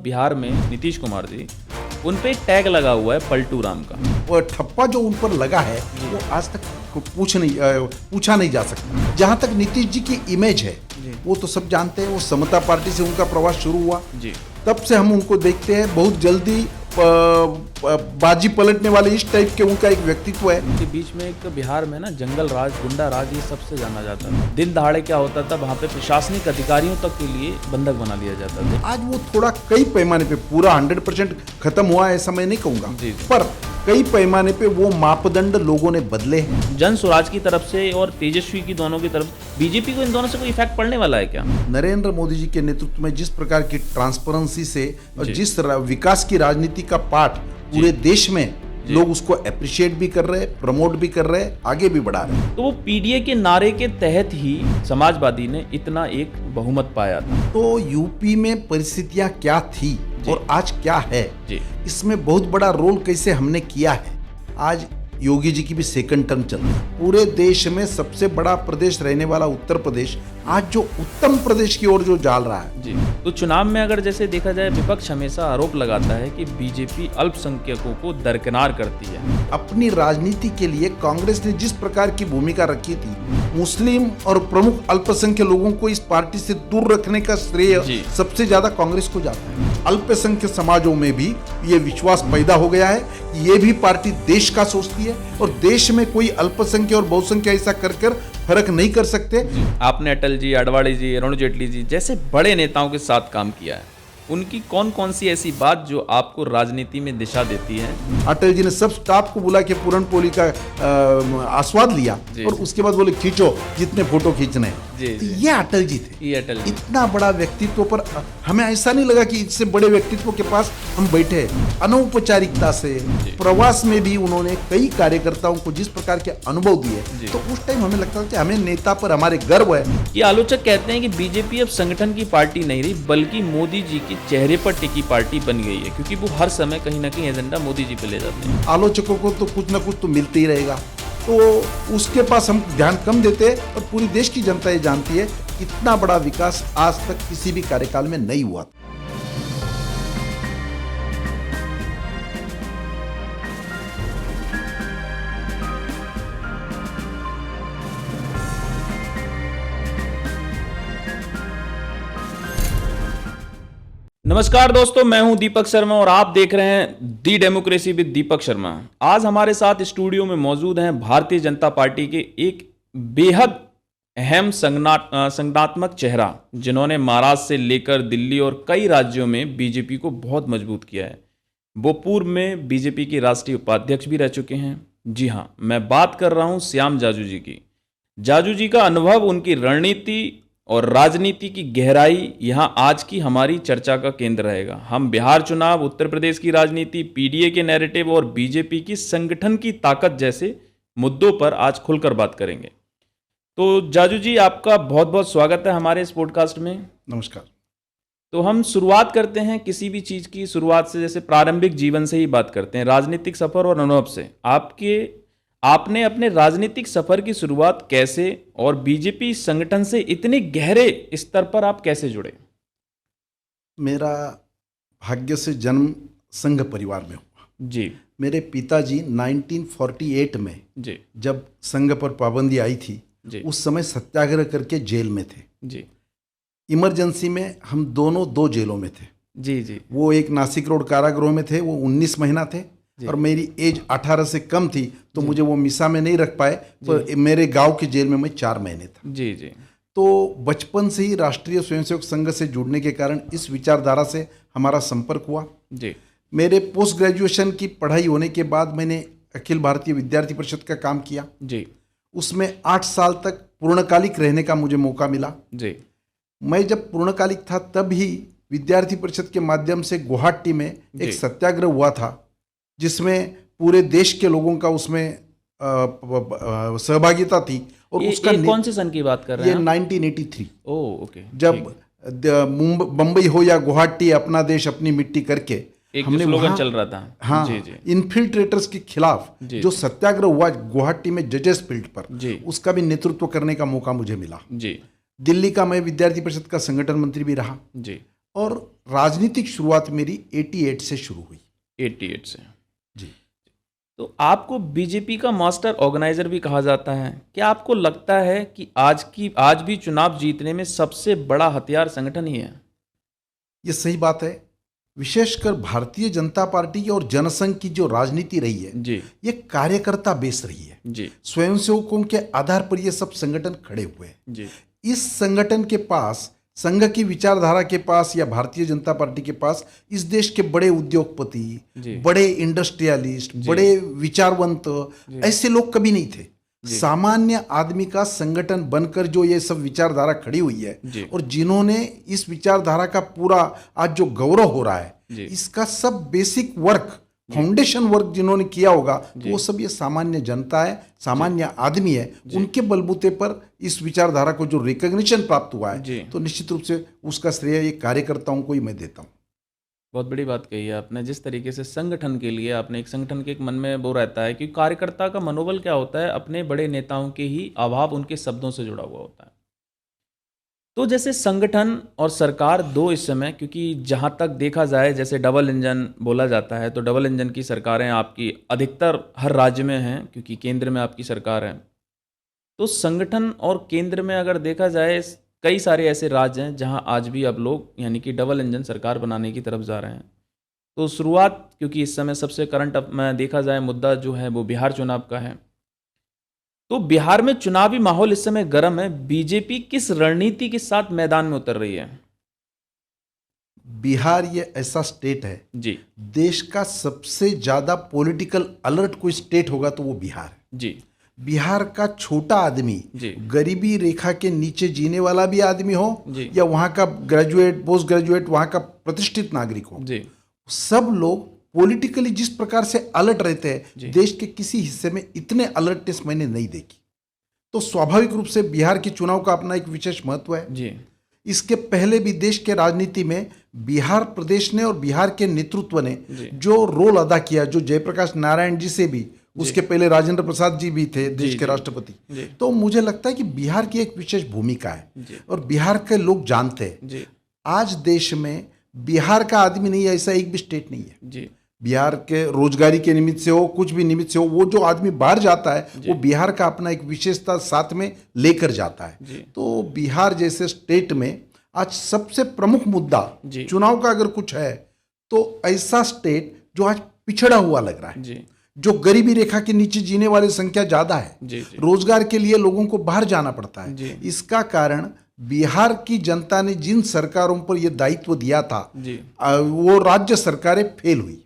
बिहार में नीतीश कुमार जी, उन पे एक टैग लगा हुआ है पलटू राम का। वो ठप्पा जो उन पर लगा है वो आज तक पूछा नहीं जा सकता। जहाँ तक नीतीश जी की इमेज है वो तो सब जानते हैं। वो समता पार्टी से उनका प्रवास शुरू हुआ जी, तब तब से हम उनको देखते हैं। बहुत जल्दी बाजी पलटने वाले इस टाइप के उनका एक व्यक्तित्व है। के बीच में एक तो बिहार में ना जंगल राज, गुंडा राज, ये सबसे जाना जाता था। दिन दहाड़े क्या होता था, वहाँ पे प्रशासनिक अधिकारियों तक के लिए बंधक बना लिया जाता था। आज वो थोड़ा कई पैमाने पे पूरा 100% खत्म हुआ है ऐसा मैं नहीं कहूँगा, पर कई पैमाने पे वो मापदंड लोगों ने बदले हैं। जन स्वराज की तरफ से और तेजस्वी की दोनों की तरफ, बीजेपी को इन दोनों से कोई इफेक्ट पड़ने वाला है क्या? नरेंद्र मोदी जी के नेतृत्व में जिस प्रकार की ट्रांसपेरेंसी से और जिस विकास की राजनीति का पाठ पूरे देश में लोग उसको अप्रिशिएट भी कर रहे हैं, प्रमोट भी कर रहे हैं, आगे भी बढ़ा रहे हैं। तो वो पीडीए के नारे के तहत ही समाजवादी ने इतना एक बहुमत पाया था। तो यूपी में परिस्थितियां क्या थी और आज क्या है, इसमें बहुत बड़ा रोल कैसे हमने किया है। आज योगी जी की भी सेकंड टर्म चल रही है। पूरे देश में सबसे बड़ा प्रदेश रहने वाला उत्तर प्रदेश आज जो उत्तम प्रदेश की ओर जो जाल रहा है जी। तो चुनाव में अगर जैसे देखा जाए, विपक्ष हमेशा आरोप लगाता है कि बीजेपी अल्पसंख्यकों को दरकिनार करती है। अपनी राजनीति के लिए कांग्रेस ने जिस प्रकार की भूमिका रखी थी, मुस्लिम और प्रमुख अल्पसंख्यक लोगों को इस पार्टी से दूर रखने का श्रेय सबसे ज्यादा कांग्रेस को जाता है। अल्पसंख्यक समाजों में भी ये विश्वास पैदा हो गया है कि ये भी पार्टी देश का सोचती है और देश में कोई अल्पसंख्यक और बहुसंख्यक ऐसा कर फर्क नहीं कर सकते। आपने अटल जी, आडवाणी जी, अरुण जेटली जी जैसे बड़े नेताओं के साथ काम किया है। उनकी कौन कौन सी ऐसी बात जो आपको राजनीति में दिशा देती है? अटल जी ने सब स्टाफ को बुला के पूरन पोली का आस्वाद लिया और उसके बाद बोले खींचो जितने फोटो खींचने। तो ये अटल जी थे। ये अटल जी। इतना बड़ा व्यक्तित्व पर हमें ऐसा नहीं लगा कि इससे बड़े व्यक्तित्व के पास हम बैठे। अनौपचारिकता से प्रवास में भी उन्होंने कई कार्यकर्ताओं को जिस प्रकार के अनुभव दिए, तो उस टाइम हमें लगता था कि हमें नेता पर हमारे गर्व है। ये आलोचक कहते हैं कि बीजेपी अब संगठन की पार्टी नहीं रही, बल्कि मोदी जी की चेहरे पर टिकी पार्टी बन गई है, क्योंकि वो हर समय कहीं ना कहीं एजेंडा मोदी जी पे ले जाते हैं। आलोचकों को तो कुछ ना कुछ तो मिलते ही रहेगा, तो उसके पास हम ध्यान कम देते हैं। और पूरी देश की जनता ये जानती है इतना बड़ा विकास आज तक किसी भी कार्यकाल में नहीं हुआ। नमस्कार दोस्तों, मैं हूं दीपक शर्मा और आप देख रहे हैं दी डेमोक्रेसी विद दीपक शर्मा। आज हमारे साथ स्टूडियो में मौजूद हैं भारतीय जनता पार्टी के एक बेहद अहम संगठनात्मक चेहरा, जिन्होंने महाराष्ट्र से लेकर दिल्ली और कई राज्यों में बीजेपी को बहुत मजबूत किया है। वो पूर्व में बीजेपी के राष्ट्रीय उपाध्यक्ष भी रह चुके हैं। जी हाँ, मैं बात कर रहा हूं श्याम जाजू जी की। जाजू जी का अनुभव, उनकी रणनीति और राजनीति की गहराई यहाँ आज की हमारी चर्चा का केंद्र रहेगा। हम बिहार चुनाव, उत्तर प्रदेश की राजनीति, पीडीए के नैरेटिव और बीजेपी की संगठन की ताकत जैसे मुद्दों पर आज खुलकर बात करेंगे। तो जाजू जी, आपका बहुत बहुत स्वागत है हमारे इस पॉडकास्ट में। नमस्कार। तो हम शुरुआत करते हैं किसी भी चीज़ की शुरुआत से, जैसे प्रारंभिक जीवन से ही बात करते हैं, राजनीतिक सफर और अनुभव से। आपने अपने राजनीतिक सफर की शुरुआत कैसे और बीजेपी संगठन से इतने गहरे स्तर पर आप कैसे जुड़े? मेरा भाग्य से जन्म संघ परिवार में हुआ जी। मेरे पिताजी 1948 में जी जब संघ पर पाबंदी आई थी जी, उस समय सत्याग्रह करके जेल में थे जी। इमरजेंसी में हम दोनों 2 जेलों में थे जी जी। वो एक नासिक रोड कारागृह में थे, वो 19 महीना थे और मेरी एज 18 से कम थी, तो मुझे वो मिसा में नहीं रख पाए, तो मेरे गांव की जेल में मैं 4 महीने था जी जी। तो बचपन से ही राष्ट्रीय स्वयंसेवक संघ से जुड़ने के कारण इस विचारधारा से हमारा संपर्क हुआ जी। मेरे पोस्ट ग्रेजुएशन की पढ़ाई होने के बाद मैंने अखिल भारतीय विद्यार्थी परिषद का काम किया जी। उसमें 8 साल तक पूर्णकालिक रहने का मुझे मौका मिला जी। मैं जब पूर्णकालिक था तब ही विद्यार्थी परिषद के माध्यम से गुवाहाटी में एक सत्याग्रह हुआ था, जिसमें पूरे देश के लोगों का उसमें सहभागिता थी। और उसका कौन से सन की बात कर रहे हैं? ये 1983। ओके। जब मुंबई हो या गुवाहाटी, अपना देश अपनी मिट्टी करके हमने स्लोगन चल रहा था हाँ जी जी। इन्फिल्ट्रेटर्स के खिलाफ जो सत्याग्रह हुआ गुवाहाटी में जजेस फील्ड पर जी, उसका भी नेतृत्व करने का मौका मुझे मिला जी। दिल्ली का मैं विद्यार्थी परिषद का संगठन मंत्री भी रहा जी। और राजनीतिक शुरुआत मेरी 88 से शुरू हुई। 88 से जी। तो आपको बीजेपी का मास्टर ऑर्गेनाइजर भी कहा जाता है। क्या आपको लगता है कि आज भी चुनाव जीतने में सबसे बड़ा हथियार संगठन ही है? ये सही बात है। विशेषकर भारतीय जनता पार्टी और जनसंघ की जो राजनीति रही है जी, ये कार्यकर्ता बेस रही है जी, स्वयंसेवकों के आधार पर ये सब संगठन खड़े हुए हैं। जी, इस संगठन के पास, संघ की विचारधारा के पास या भारतीय जनता पार्टी के पास इस देश के बड़े उद्योगपति, बड़े इंडस्ट्रियलिस्ट, बड़े विचारवंत ऐसे लोग कभी नहीं थे। सामान्य आदमी का संगठन बनकर जो ये सब विचारधारा खड़ी हुई है और जिन्होंने इस विचारधारा का पूरा आज जो गौरव हो रहा है, इसका सब बेसिक वर्क, फाउंडेशन वर्क जिन्होंने किया होगा, तो वो सब ये सामान्य जनता है, सामान्य आदमी है। उनके बलबूते पर इस विचारधारा को जो रिकॉग्निशन प्राप्त हुआ है, तो निश्चित रूप से उसका श्रेय ये कार्यकर्ताओं को ही मैं देता हूँ। बहुत बड़ी बात कही है आपने। जिस तरीके से संगठन के लिए आपने एक संगठन के एक मन में वो रहता है कि कार्यकर्ता का मनोबल क्या होता है, अपने बड़े नेताओं के ही अभाव उनके शब्दों से जुड़ा हुआ होता है। तो जैसे संगठन और सरकार दो इस समय, क्योंकि जहां तक देखा जाए जैसे डबल इंजन बोला जाता है, तो डबल इंजन की सरकारें आपकी अधिकतर हर राज्य में हैं, क्योंकि केंद्र में आपकी सरकार है। तो संगठन और केंद्र में अगर देखा जाए, कई सारे ऐसे राज्य हैं जहां आज भी अब लोग यानी कि डबल इंजन सरकार बनाने की तरफ जा रहे हैं। तो शुरुआत, क्योंकि इस समय सबसे करंट में देखा जाए मुद्दा जो है वो बिहार चुनाव का है, तो बिहार में चुनावी माहौल इस समय गर्म है। बीजेपी किस रणनीति के साथ मैदान में उतर रही है? बिहार ये ऐसा स्टेट है जी, देश का सबसे ज्यादा पॉलिटिकल अलर्ट कोई स्टेट होगा तो वो बिहार है। जी, बिहार का छोटा आदमी, गरीबी रेखा के नीचे जीने वाला भी आदमी हो या वहां का ग्रेजुएट, पोस्ट ग्रेजुएट, वहां का प्रतिष्ठित नागरिक हो, सब लोग पॉलिटिकली जिस प्रकार से अलर्ट रहते हैं, देश के किसी हिस्से में इतने अलर्टनेस मैंने नहीं देखी। तो स्वाभाविक रूप से बिहार के चुनाव का अपना एक विशेष महत्व है। जी। इसके पहले भी देश के राजनीति में बिहार प्रदेश ने और बिहार के नेतृत्व ने जो रोल अदा किया, जो जयप्रकाश नारायण जी से भी, उसके पहले राजेंद्र प्रसाद जी भी थे देश के राष्ट्रपति, तो मुझे लगता है कि बिहार की एक विशेष भूमिका है और बिहार के लोग जानते हैं। आज देश में बिहार का आदमी नहीं है ऐसा एक भी स्टेट नहीं है। बिहार के रोजगारी के निमित्त से हो, कुछ भी निमित्त से हो, वो जो आदमी बाहर जाता है वो बिहार का अपना एक विशेषता साथ में लेकर जाता है। तो बिहार जैसे स्टेट में आज सबसे प्रमुख मुद्दा चुनाव का अगर कुछ है तो ऐसा स्टेट जो आज पिछड़ा हुआ लग रहा है, जो गरीबी रेखा के नीचे जीने वाली संख्या ज्यादा है, रोजगार के लिए लोगों को बाहर जाना पड़ता है। इसका कारण बिहार की जनता ने जिन सरकारों पर यह दायित्व दिया था, वो राज्य सरकारें फेल हुई।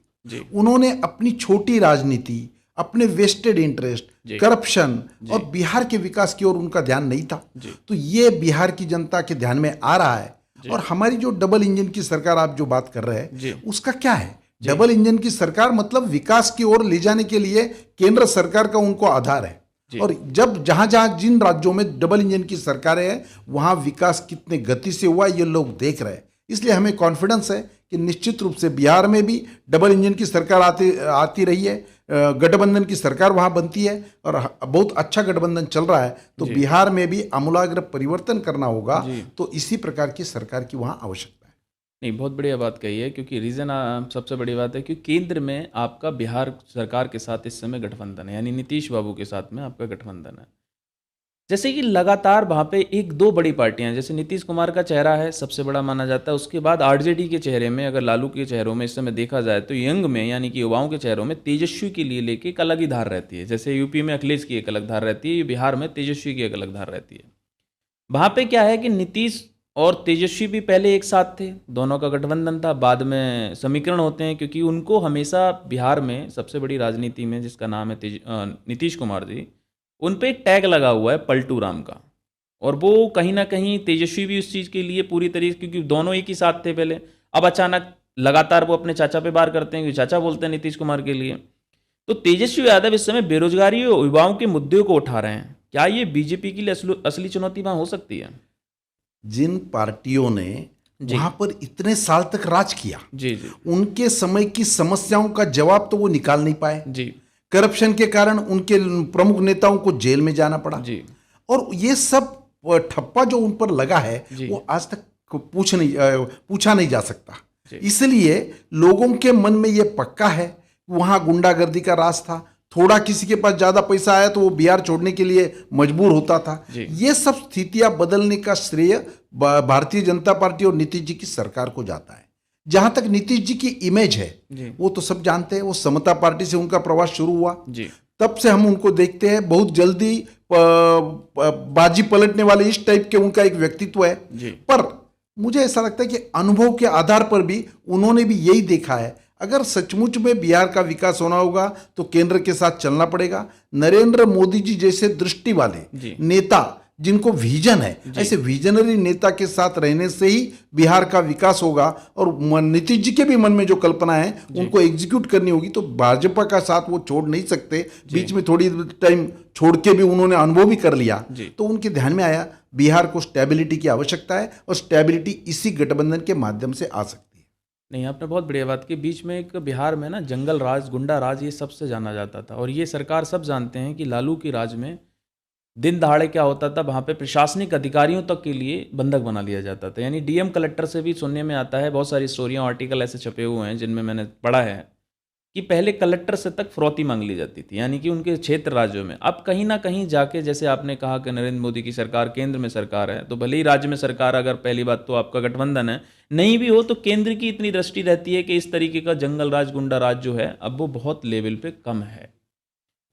उन्होंने अपनी छोटी राजनीति, अपने वेस्टेड इंटरेस्ट, करप्शन और बिहार के विकास की ओर उनका ध्यान नहीं था। तो ये बिहार की जनता के ध्यान में आ रहा है। और हमारी जो डबल इंजन की सरकार आप जो बात कर रहे हैं, उसका क्या है? डबल इंजन की सरकार मतलब विकास की ओर ले जाने के लिए केंद्र सरकार का उनको आधार है। और जब जहां जहां जिन राज्यों में डबल इंजन की सरकारें हैं, वहां विकास कितने गति से हुआ ये लोग देख रहे हैं। इसलिए हमें कॉन्फिडेंस है कि निश्चित रूप से बिहार में भी डबल इंजन की सरकार आती रही है, गठबंधन की सरकार वहां बनती है और बहुत अच्छा गठबंधन चल रहा है। तो बिहार में भी आमूलाग्र परिवर्तन करना होगा, तो इसी प्रकार की सरकार की वहां आवश्यकता है। नहीं, बहुत बढ़िया बात कही है, क्योंकि रीज़न सबसे बड़ी बात है कि केंद्र में आपका बिहार सरकार के साथ इस समय गठबंधन है, यानी नीतीश बाबू के साथ में आपका गठबंधन है। जैसे कि लगातार वहाँ पे एक दो बड़ी पार्टियां, जैसे नीतीश कुमार का चेहरा है सबसे बड़ा माना जाता है, उसके बाद आरजेडी के चेहरे में, अगर लालू के चेहरों में इस समय देखा जाए तो यंग में यानी कि युवाओं के चेहरों में तेजस्वी के लिए लेके एक अलग ही धार रहती है। जैसे यूपी में अखिलेश की एक अलग धार रहती है, बिहार में तेजस्वी की एक अलग धार रहती है। वहाँ पे क्या है कि नीतीश और तेजस्वी भी पहले एक साथ थे, दोनों का गठबंधन था, बाद में समीकरण होते हैं, क्योंकि उनको हमेशा बिहार में सबसे बड़ी राजनीति में जिसका नाम है नीतीश कुमार जी, उन पे एक टैग लगा हुआ है पलटू राम का। और वो कहीं ना कहीं तेजस्वी भी उस चीज़ के लिए पूरी तरीके, क्योंकि दोनों एक ही साथ थे पहले, अब अचानक लगातार वो अपने चाचा पे बार करते हैं, क्योंकि चाचा बोलते हैं नीतीश कुमार के लिए। तो तेजस्वी यादव इस समय बेरोजगारी और युवाओं के मुद्दे को उठा रहे हैं। क्या ये बीजेपी के लिए असली चुनौती वहां हो सकती है? जिन पार्टियों ने वहां पर इतने साल तक राज किया, उनके समय की समस्याओं का जवाब तो वो निकाल नहीं पाए। करप्शन के कारण उनके प्रमुख नेताओं को जेल में जाना पड़ा और ये सब ठप्पा जो उन पर लगा है वो आज तक पूछा नहीं जा सकता। इसलिए लोगों के मन में ये पक्का है, वहां गुंडागर्दी का राज था, थोड़ा किसी के पास ज्यादा पैसा आया तो वो बिहार छोड़ने के लिए मजबूर होता था। ये सब स्थितियां बदलने का श्रेय भारतीय जनता पार्टी और नीतीश जी की सरकार को जाता है। जहां तक नीतीश जी की इमेज है वो तो सब जानते हैं, वो समता पार्टी से उनका प्रवास शुरू हुआ, तब से हम उनको देखते हैं। बहुत जल्दी बाजी पलटने वाले इस टाइप के उनका एक व्यक्तित्व है। पर मुझे ऐसा लगता है कि अनुभव के आधार पर भी उन्होंने भी यही देखा है, अगर सचमुच में बिहार का विकास होना होगा तो केंद्र के साथ चलना पड़ेगा। नरेंद्र मोदी जी जैसे दृष्टि वाले नेता जिनको विजन है, ऐसे विजनरी नेता के साथ रहने से ही बिहार का विकास होगा। और नीतीश जी के भी मन में जो कल्पना है उनको एग्जीक्यूट करनी होगी, तो भाजपा का साथ वो छोड़ नहीं सकते। बीच में थोड़ी टाइम छोड़ के भी उन्होंने अनुभव भी कर लिया, तो उनके ध्यान में आया बिहार को स्टेबिलिटी की आवश्यकता है और स्टेबिलिटी इसी गठबंधन के माध्यम से आ सकती है। नहीं, आपने बहुत बढ़िया बात की। बीच में एक बिहार में ना जंगल राज, गुंडा राज, ये सबसे जाना जाता था, और ये सरकार सब जानते हैं कि लालू की राज में दिन दहाड़े क्या होता था, वहाँ पे प्रशासनिक अधिकारियों तक के लिए बंधक बना लिया जाता था। यानी डीएम कलेक्टर से भी सुनने में आता है, बहुत सारी स्टोरियाँ, आर्टिकल ऐसे छपे हुए हैं जिनमें मैंने पढ़ा है कि पहले कलेक्टर से तक फिरौती मांग ली जाती थी, यानी कि उनके क्षेत्र राज्यों में। अब कहीं ना कहीं जाके, जैसे आपने कहा कि नरेंद्र मोदी की सरकार केंद्र में सरकार है, तो भले ही राज्य में सरकार, अगर पहली बात तो आपका गठबंधन है, नहीं भी हो तो केंद्र की इतनी दृष्टि रहती है कि इस तरीके का जंगल राज, गुंडा राज जो है अब वो बहुत लेवल पे कम है।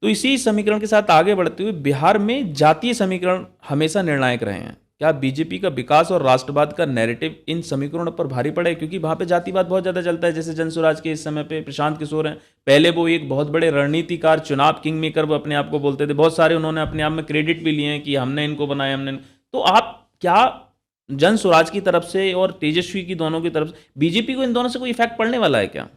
तो इसी समीकरण के साथ आगे बढ़ते हुए बिहार में जातीय समीकरण हमेशा निर्णायक रहे हैं। क्या बीजेपी का विकास और राष्ट्रवाद का नैरेटिव इन समीकरणों पर भारी पड़े? क्योंकि वहां पे जातिवाद बहुत ज्यादा चलता है। जैसे जनसुराज के इस समय पे प्रशांत किशोर हैं, पहले वो एक बहुत बड़े रणनीतिकार, चुनाव किंग मेकर वो अपने आप को बोलते थे, बहुत सारे उन्होंने अपने आप में क्रेडिट भी लिए हैं कि हमने इनको बनाया, हमने। तो आप क्या जनसुराज की तरफ से और तेजस्वी की, दोनों की तरफ से बीजेपी को इन दोनों से कोई इफेक्ट पड़ने वाला है क्या?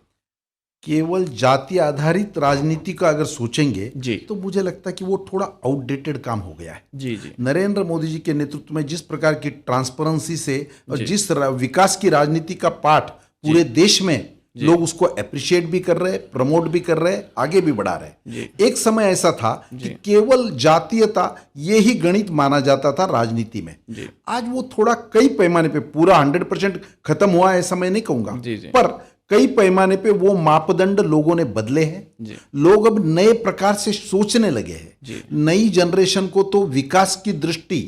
केवल जाति आधारित राजनीति का अगर सोचेंगे तो मुझे लगता है कि वो थोड़ा आउटडेटेड काम हो गया है। जी। नरेंद्र मोदी जी के नेतृत्व में जिस प्रकार की ट्रांसपेरेंसी से और जिस विकास की राजनीति का पाठ पूरे देश में लोग उसको अप्रिशिएट भी कर रहे, प्रमोट भी कर रहे, आगे भी बढ़ा रहे। एक समय ऐसा था कि केवल जातीयता ये ही गणित माना जाता था राजनीति में। आज वो थोड़ा कई पैमाने पे, पूरा 100% खत्म हुआ ऐसा मैं नहीं कहूंगा, पर कई पैमाने पे वो मापदंड लोगों ने बदले हैं। लोग अब नए प्रकार से सोचने लगे हैं। नई जनरेशन को तो विकास की दृष्टि,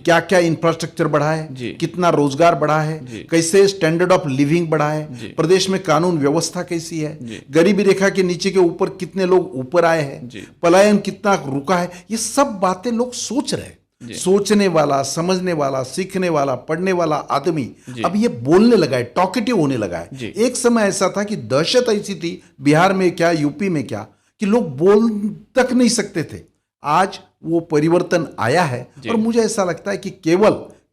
क्या क्या इंफ्रास्ट्रक्चर बढ़ा है, कितना रोजगार बढ़ा है, कैसे स्टैंडर्ड ऑफ लिविंग बढ़ा है, प्रदेश में कानून व्यवस्था कैसी है, गरीबी रेखा के नीचे के ऊपर कितने लोग ऊपर आए हैं, पलायन कितना रुका है, ये सब बातें लोग सोच रहे हैं। सोचने वाला, समझने वाला, सीखने वाला, पढ़ने वाला आदमी अब ये बोलने लगा है, टॉकेटिव होने लगा है। एक समय ऐसा था कि दहशत ऐसी थी, बिहार में क्या, यूपी में क्या, कि लोग बोल तक नहीं सकते थे। आज वो परिवर्तन आया है और मुझे ऐसा लगता है कि केवल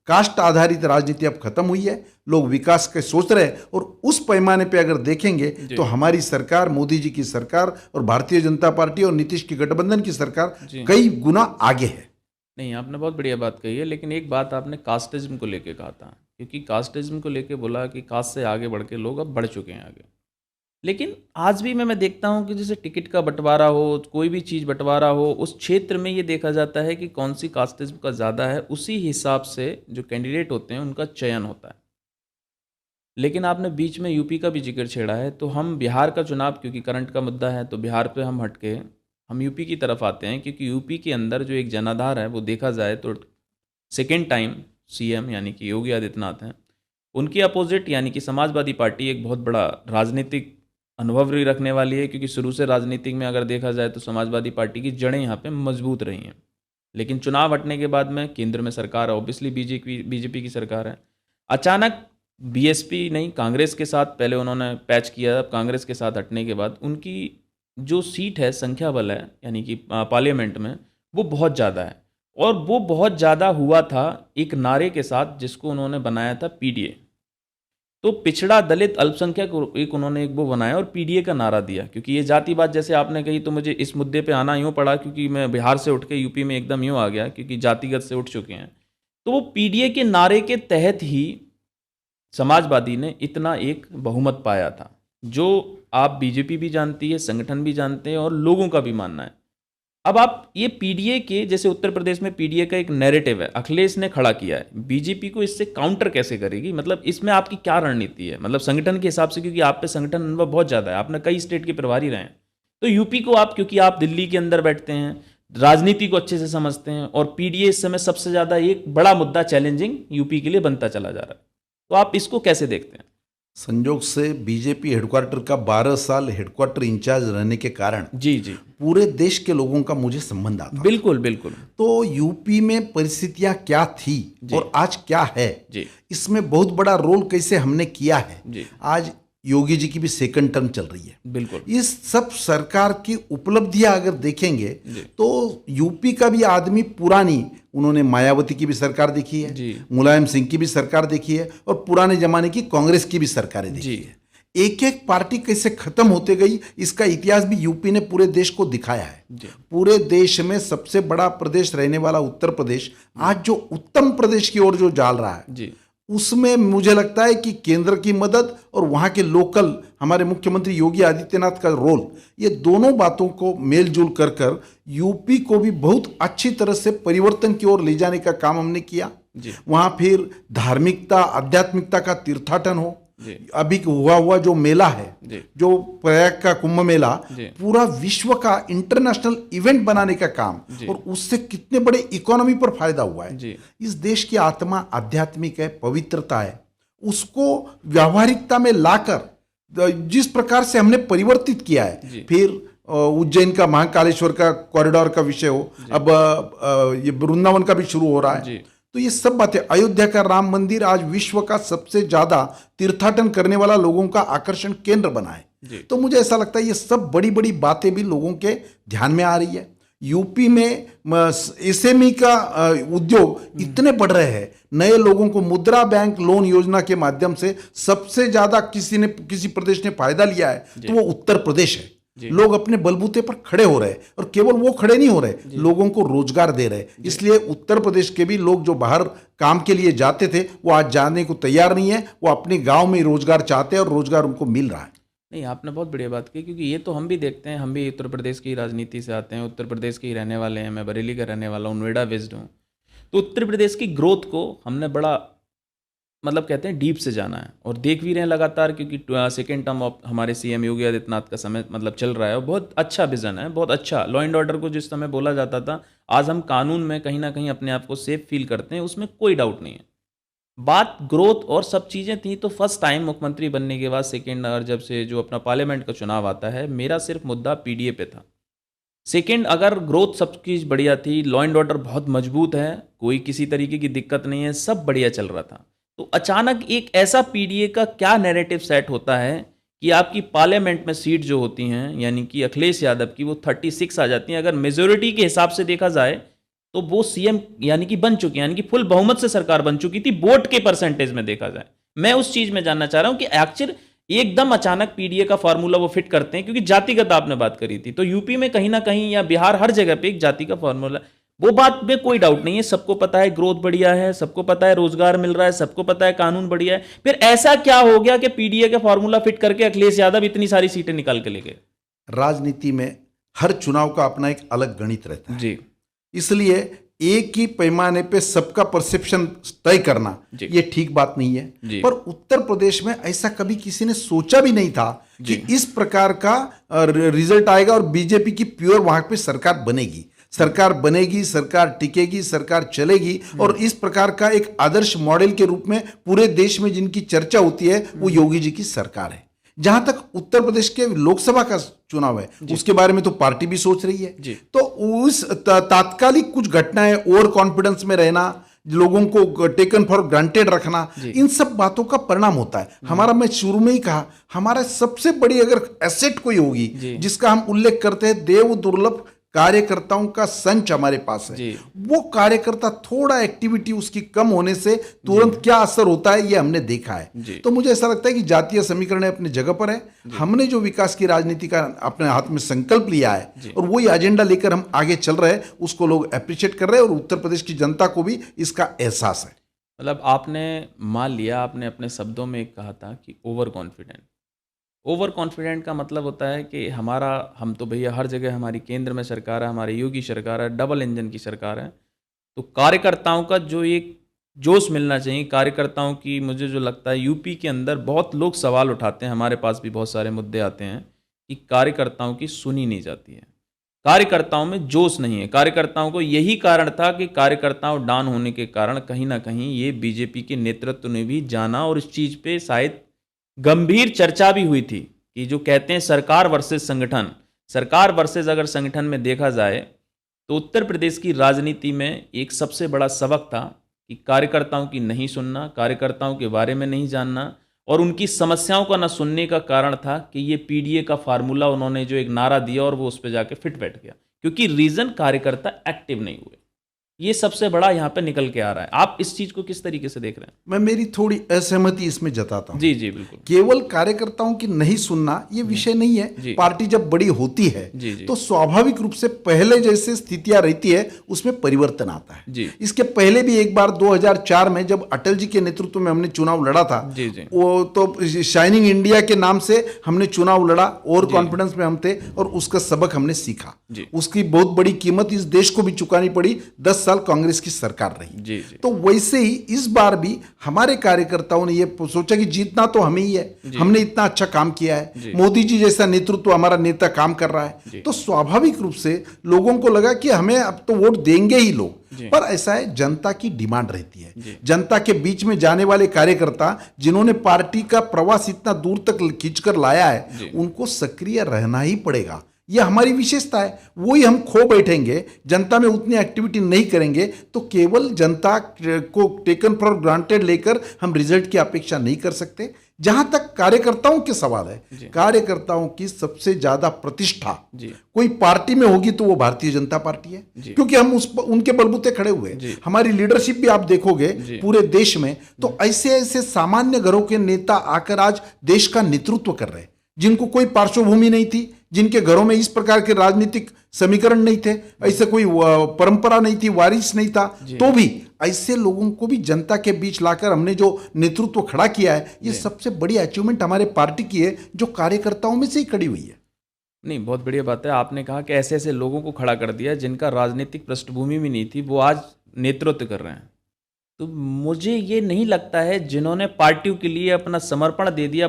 कास्ट आधारित राजनीति अब खत्म हुई है। लोग विकास के सोच रहे हैं और उस पैमाने पे अगर देखेंगे तो हमारी सरकार, मोदी जी की सरकार और भारतीय जनता पार्टी और नीतीश की गठबंधन की सरकार कई गुना आगे है। नहीं, आपने बहुत बढ़िया बात कही है, लेकिन एक बात आपने कास्टिज्म को लेके कहा था, क्योंकि कास्टिज्म को लेके बोला कि कास्ट से आगे बढ़ के लोग अब बढ़ चुके हैं आगे। लेकिन आज भी मैं देखता हूं कि जैसे टिकट का बंटवारा हो, कोई भी चीज़ बंटवारा हो, उस क्षेत्र में ये देखा जाता है कि कौन सी कास्टिज्म का ज़्यादा है, उसी हिसाब से जो कैंडिडेट होते हैं उनका चयन होता है। लेकिन आपने बीच में यूपी का भी जिक्र छेड़ा है, तो हम बिहार का चुनाव, क्योंकि करंट का मुद्दा है, तो बिहार पे हम हटके हम यूपी की तरफ आते हैं, क्योंकि यूपी के अंदर जो एक जनाधार है वो देखा जाए तो सेकेंड टाइम सीएम यानी कि योगी आदित्यनाथ हैं, उनकी अपोजिट यानी कि समाजवादी पार्टी एक बहुत बड़ा राजनीतिक अनुभव भी रखने वाली है, क्योंकि शुरू से राजनीतिक में अगर देखा जाए तो समाजवादी पार्टी की जड़ें यहाँ पे मजबूत रही हैं। लेकिन चुनाव हटने के बाद में केंद्र में सरकार है, ऑब्वियसली बीजेपी की सरकार है। अचानक बीएसपी नहीं, कांग्रेस के साथ पहले उन्होंने पैच किया, अब कांग्रेस के साथ हटने के बाद उनकी जो सीट है, संख्या बल है, यानी कि पार्लियामेंट में, वो बहुत ज़्यादा है। और वो बहुत ज़्यादा हुआ था एक नारे के साथ जिसको उन्होंने बनाया था पीडीए। तो पिछड़ा, दलित, अल्पसंख्यक एक उन्होंने एक वो बनाया और पीडीए का नारा दिया। क्योंकि ये जाति बात जैसे आपने कही, तो मुझे इस मुद्दे पे आना यूँ पड़ा क्योंकि मैं बिहार से उठ के यूपी में एकदम यूँ आ गया, क्योंकि जातिगत से उठ चुके हैं। तो वो पीडीए के नारे के तहत ही समाजवादी ने इतना एक बहुमत पाया था, जो आप बीजेपी भी जानती है, संगठन भी जानते हैं और लोगों का भी मानना है। अब आप ये पीडीए के, जैसे उत्तर प्रदेश में पीडीए का एक नैरेटिव है, अखिलेश ने खड़ा किया है, बीजेपी को इससे काउंटर कैसे करेगी? मतलब इसमें आपकी क्या रणनीति है, मतलब संगठन के हिसाब से, क्योंकि आप पे संगठन अनुभव बहुत ज़्यादा है, आपने कई स्टेट के प्रभारी रहे हैं, तो यूपी को आप, क्योंकि आप दिल्ली के अंदर बैठते हैं, राजनीति को अच्छे से समझते हैं, और पीडीए इस समय सबसे ज़्यादा एक बड़ा मुद्दा चैलेंजिंग यूपी के लिए बनता चला जा रहा है, तो आप इसको कैसे देखते हैं? संयोग से बीजेपी हेडक्वार्टर का 12 साल हेडक्वार्टर इंचार्ज रहने के कारण जी जी पूरे देश के लोगों का मुझे संबंध आता। बिल्कुल बिल्कुल। तो यूपी में परिस्थितियां क्या थी और आज क्या है, जी, इसमें बहुत बड़ा रोल कैसे हमने किया है। जी, आज योगी जी की भी सेकंड टर्म चल रही है। बिल्कुल। इस सब सरकार की उपलब्धियां अगर देखेंगे तो यूपी का भी आदमी पुरानी, उन्होंने मायावती की भी सरकार देखी है, मुलायम सिंह की भी सरकार देखी है, और पुराने जमाने की कांग्रेस की भी सरकारें देखी है। एक एक पार्टी कैसे खत्म होते गई, इसका इतिहास भी यूपी ने पूरे देश को दिखाया है। पूरे देश में सबसे बड़ा प्रदेश रहने वाला उत्तर प्रदेश आज जो उत्तम प्रदेश की ओर जो जा रहा है, उसमें मुझे लगता है कि केंद्र की मदद और वहाँ के लोकल हमारे मुख्यमंत्री योगी आदित्यनाथ का रोल, ये दोनों बातों को मेलजोल कर कर यूपी को भी बहुत अच्छी तरह से परिवर्तन की ओर ले जाने का काम हमने किया। वहाँ फिर धार्मिकता, आध्यात्मिकता का तीर्थाटन हो, अभी हुआ जो मेला है, जो प्रयाग का कुंभ मेला, पूरा विश्व का इंटरनेशनल इवेंट बनाने का काम, और उससे कितने बड़े इकोनॉमी पर फायदा हुआ है। इस देश की आत्मा आध्यात्मिक है, पवित्रता है, उसको व्यावहारिकता में लाकर जिस प्रकार से हमने परिवर्तित किया है, फिर उज्जैन का महाकालेश्वर का कॉरिडोर का विषय हो, अब ये वृंदावन का भी शुरू हो रहा है, तो ये सब बातें, अयोध्या का राम मंदिर आज विश्व का सबसे ज्यादा तीर्थाटन करने वाला लोगों का आकर्षण केंद्र बना है। तो मुझे ऐसा लगता है ये सब बड़ी बड़ी बातें भी लोगों के ध्यान में आ रही है। यूपी में एसएमई का उद्योग इतने बढ़ रहे हैं, नए लोगों को मुद्रा बैंक लोन योजना के माध्यम से सबसे ज्यादा किसी प्रदेश ने फायदा लिया है तो वो उत्तर प्रदेश है। लोग अपने बलबूते पर खड़े हो रहे हैं, और केवल वो खड़े नहीं हो रहे, लोगों को रोजगार दे रहे। इसलिए उत्तर प्रदेश के भी लोग जो बाहर काम के लिए जाते थे, वो आज जाने को तैयार नहीं है, वो अपने गांव में रोजगार चाहते हैं और रोजगार उनको मिल रहा है। नहीं, आपने बहुत बढ़िया बात की, क्योंकि ये तो हम भी देखते हैं, हम भी उत्तर प्रदेश की राजनीति से आते हैं, उत्तर प्रदेश के ही रहने वाले हैं, मैं बरेली का रहने वाला हूँ, नोएडा बेस्ड हूँ, तो उत्तर प्रदेश की ग्रोथ को हमने बड़ा, मतलब कहते हैं डीप से जाना है, और देख भी रहे हैं लगातार, क्योंकि सेकेंड टर्म ऑफ हमारे सीएम योगी आदित्यनाथ का समय मतलब चल रहा है, और बहुत अच्छा विजन है, बहुत अच्छा। लॉ एंड ऑर्डर को जिस समय बोला जाता था, आज हम कानून में कहीं ना कहीं अपने आप को सेफ फील करते हैं, उसमें कोई डाउट नहीं है। बात ग्रोथ और सब चीज़ें थी, तो फर्स्ट टाइम मुख्यमंत्री बनने के बाद सेकेंड, और जब से जो अपना पार्लियामेंट का चुनाव आता है, मेरा सिर्फ मुद्दा पीडीए पे था। सेकेंड, अगर ग्रोथ सबकी बढ़िया थी, लॉ एंड ऑर्डर बहुत मजबूत है, कोई किसी तरीके की दिक्कत नहीं है, सब बढ़िया चल रहा था, तो अचानक एक ऐसा पीडीए का क्या नैरेटिव सेट होता है कि आपकी पार्लियामेंट में सीट जो होती हैं, यानी कि अखिलेश यादव की, वो 36 आ जाती हैं। अगर मेजोरिटी के हिसाब से देखा जाए तो वो सीएम यानी कि बन चुकी, यानी कि फुल बहुमत से सरकार बन चुकी थी, वोट के परसेंटेज में देखा जाए। मैं उस चीज में जानना चाह रहा हूं कि एक्चुअल एकदम अचानक पीडीए का फॉर्मूला वो फिट करते हैं, क्योंकि जातिगत आपने बात करी थी, तो यूपी में कहीं ना कहीं या बिहार, हर जगह पे एक जाति का फॉर्मूला, वो बात में कोई डाउट नहीं है, सबको पता है ग्रोथ बढ़िया है, सबको पता है रोजगार मिल रहा है, सबको पता है कानून बढ़िया है, फिर ऐसा क्या हो गया कि पीडीए का फॉर्मूला फिट करके अखिलेश यादव इतनी सारी सीटें निकाल के ले गए? राजनीति में हर चुनाव का अपना एक अलग गणित रहता है जी, इसलिए एक ही पैमाने पे सबका परसेप्शन तय करना ये ठीक बात नहीं है। पर उत्तर प्रदेश में ऐसा कभी किसी ने सोचा भी नहीं था कि इस प्रकार का रिजल्ट आएगा और बीजेपी की प्योर वहां पे सरकार बनेगी, सरकार टिकेगी, सरकार चलेगी, और इस प्रकार का एक आदर्श मॉडल के रूप में पूरे देश में जिनकी चर्चा होती है वो योगी जी की सरकार है। जहां तक उत्तर प्रदेश के लोकसभा का चुनाव है, उसके बारे में तो पार्टी भी सोच रही है। तो उस तात्कालिक कुछ घटनाएं, ओवर कॉन्फिडेंस में रहना, लोगों को टेकन फॉर ग्रांटेड रखना, इन सब बातों का परिणाम होता है। हमारा, मैं शुरू में ही कहा, हमारा सबसे बड़ी अगर एसेट कोई होगी जिसका हम उल्लेख करते हैं, देव दुर्लभ कार्यकर्ताओं का संच हमारे पास है। वो कार्यकर्ता थोड़ा एक्टिविटी उसकी कम होने से तुरंत क्या असर होता है ये हमने देखा है। तो मुझे ऐसा लगता है कि जातीय समीकरण अपनी जगह पर है, हमने जो विकास की राजनीति का अपने हाथ में संकल्प लिया है और वही एजेंडा लेकर हम आगे चल रहे हैं, उसको लोग अप्रिशिएट कर रहे हैं और उत्तर प्रदेश की जनता को भी इसका एहसास है। मतलब आपने मान लिया, आपने अपने शब्दों में कहा था कि ओवर कॉन्फिडेंट, ओवर कॉन्फिडेंट का मतलब होता है कि हम तो भैया हर जगह हमारी केंद्र में सरकार है, हमारी योगी सरकार है, डबल इंजन की सरकार है। तो कार्यकर्ताओं का जो एक जोश मिलना चाहिए, कार्यकर्ताओं की, मुझे जो लगता है यूपी के अंदर बहुत लोग सवाल उठाते हैं, हमारे पास भी बहुत सारे मुद्दे आते हैं कि कार्यकर्ताओं की सुनी नहीं जाती है, कार्यकर्ताओं में जोश नहीं है। कार्यकर्ताओं को यही कारण था कि कार्यकर्ताओं डाउन होने के कारण कहीं ना कहीं ये बीजेपी के नेतृत्व ने भी जाना और इस चीज़ पे शायद गंभीर चर्चा भी हुई थी कि जो कहते हैं सरकार वर्सेस संगठन, सरकार वर्सेस अगर संगठन में देखा जाए तो उत्तर प्रदेश की राजनीति में एक सबसे बड़ा सबक था कि कार्यकर्ताओं की नहीं सुनना, कार्यकर्ताओं के बारे में नहीं जानना और उनकी समस्याओं का न सुनने का कारण था कि ये पीडीए का फार्मूला उन्होंने जो एक नारा दिया और वो उस पर जाके फिट बैठ गया, क्योंकि रीजन कार्यकर्ता एक्टिव नहीं हुए। ये सबसे बड़ा यहाँ पे निकल के आ रहा है। आप इस चीज को किस तरीके से देख रहे हैं? मैं मेरी थोड़ी असहमति इसमें जताता हूँ। जी जी बिल्कुल। केवल कार्यकर्ताओं की नहीं सुनना ये विषय नहीं है। पार्टी जब बड़ी होती है तो स्वाभाविक रूप से पहले जैसे स्थितियां रहती है उसमें परिवर्तन आता है। जी। इसके पहले भी एक बार 2004 में जब अटल जी के नेतृत्व में हमने चुनाव लड़ा था, वो तो शाइनिंग इंडिया के नाम से हमने चुनाव लड़ा, ओवर कॉन्फिडेंस में हम थे और उसका सबक हमने सीखा। उसकी बहुत बड़ी कीमत इस देश को भी चुकानी पड़ी। 10 साल कांग्रेस की सरकार रही। तो वैसे ही इस बार भी हमारे कार्यकर्ताओं ने ये सोचा कि जीतना तो हमें ही है, हमने इतना अच्छा काम किया है, मोदी जी जैसा नेतृत्व हमारा नेता काम कर रहा है, तो स्वाभाविक रूप से लोगों को लगा कि हमें अब तो वोट देंगे ही लोग। पर ऐसा है, जनता की डिमांड रहती है। जनता के बीच में जाने वाले कार्यकर्ता जिन्होंने पार्टी का प्रवास इतना दूर तक खींचकर लाया है, उनको सक्रिय रहना ही पड़ेगा। यह हमारी विशेषता है। वही हम खो बैठेंगे, जनता में उतनी एक्टिविटी नहीं करेंगे तो केवल जनता को टेकन फॉर ग्रांटेड लेकर हम रिजल्ट की अपेक्षा नहीं कर सकते। जहां तक कार्यकर्ताओं के सवाल है, कार्यकर्ताओं की सबसे ज्यादा प्रतिष्ठा कोई पार्टी में होगी तो वो भारतीय जनता पार्टी है, क्योंकि हम उनके बलबूते खड़े हुए। हमारी लीडरशिप भी आप देखोगे पूरे देश में, तो ऐसे ऐसे सामान्य घरों के नेता आकर आज देश का नेतृत्व कर रहे हैं, जिनको कोई पार्श्वभूमि नहीं थी, जिनके घरों में इस प्रकार के राजनीतिक समीकरण नहीं थे, ऐसे कोई परंपरा नहीं थी, वारिस नहीं था, तो भी ऐसे लोगों को भी जनता के बीच लाकर हमने जो नेतृत्व खड़ा किया है, ये सबसे बड़ी अचीवमेंट हमारे पार्टी की है, जो कार्यकर्ताओं में से ही खड़ी हुई है। नहीं, बहुत बढ़िया बात है। आपने कहा कि ऐसे ऐसे लोगों को खड़ा कर दिया जिनका राजनीतिक पृष्ठभूमि भी नहीं थी, वो आज नेतृत्व कर रहे हैं। तो मुझे ये नहीं लगता है जिन्होंने पार्टियों के लिए अपना समर्पण दे दिया,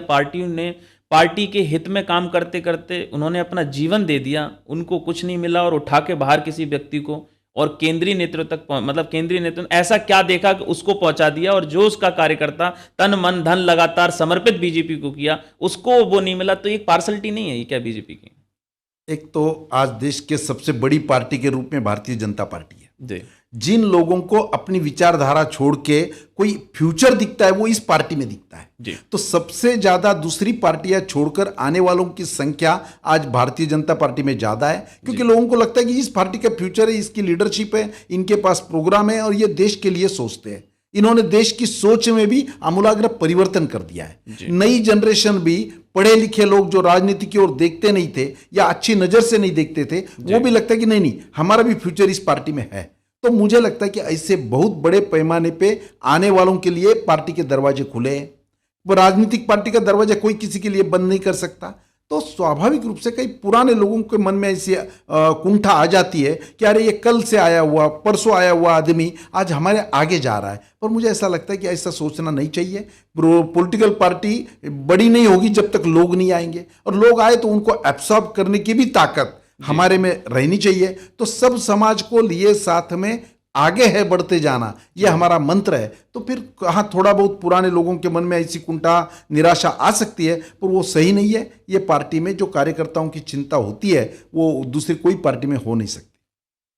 पार्टी के हित में काम करते करते उन्होंने अपना जीवन दे दिया, उनको कुछ नहीं मिला और उठा के बाहर किसी व्यक्ति को और केंद्रीय नेतृत्व तक मतलब केंद्रीय नेतृत्व ऐसा क्या देखा कि उसको पहुंचा दिया, और जो उसका कार्यकर्ता तन मन धन लगातार समर्पित बीजेपी को किया, उसको वो नहीं मिला। तो एक पार्सलिटी नहीं है ये क्या बीजेपी की? एक तो आज देश के सबसे बड़ी पार्टी के रूप में भारतीय जनता पार्टी है। जिन लोगों को अपनी विचारधारा छोड़ के कोई फ्यूचर दिखता है, वो इस पार्टी में दिखता है। तो सबसे ज्यादा दूसरी पार्टियां छोड़कर आने वालों की संख्या आज भारतीय जनता पार्टी में ज्यादा है, क्योंकि लोगों को लगता है कि इस पार्टी का फ्यूचर है, इसकी लीडरशिप है, इनके पास प्रोग्राम है और ये देश के लिए सोचते हैं। इन्होंने देश की सोच में भी आमूलाग्र परिवर्तन कर दिया है। नई जनरेशन भी, पढ़े लिखे लोग जो राजनीति की ओर देखते नहीं थे या अच्छी नजर से नहीं देखते थे, वो भी लगता है कि नहीं, हमारा भी फ्यूचर इस पार्टी में है। तो मुझे लगता है कि ऐसे बहुत बड़े पैमाने पे आने वालों के लिए पार्टी के दरवाजे खुले हैं। वो राजनीतिक पार्टी का दरवाजा कोई किसी के लिए बंद नहीं कर सकता। तो स्वाभाविक रूप से कई पुराने लोगों के मन में ऐसी कुंठा आ जाती है कि अरे ये कल से आया हुआ, परसों आया हुआ आदमी आज हमारे आगे जा रहा है। पर मुझे ऐसा लगता है कि ऐसा सोचना नहीं चाहिए। पॉलिटिकल पार्टी बड़ी नहीं होगी जब तक लोग नहीं आएंगे, और लोग आए तो उनको एब्सॉर्ब करने की भी ताकत हमारे में रहनी चाहिए। तो सब समाज को लिए साथ में आगे है बढ़ते जाना, ये हमारा मंत्र है। तो फिर हाँ, थोड़ा बहुत पुराने लोगों के मन में ऐसी कुंठा, निराशा आ सकती है, पर वो सही नहीं है। ये पार्टी में जो कार्यकर्ताओं की चिंता होती है वो दूसरी कोई पार्टी में हो नहीं सकती।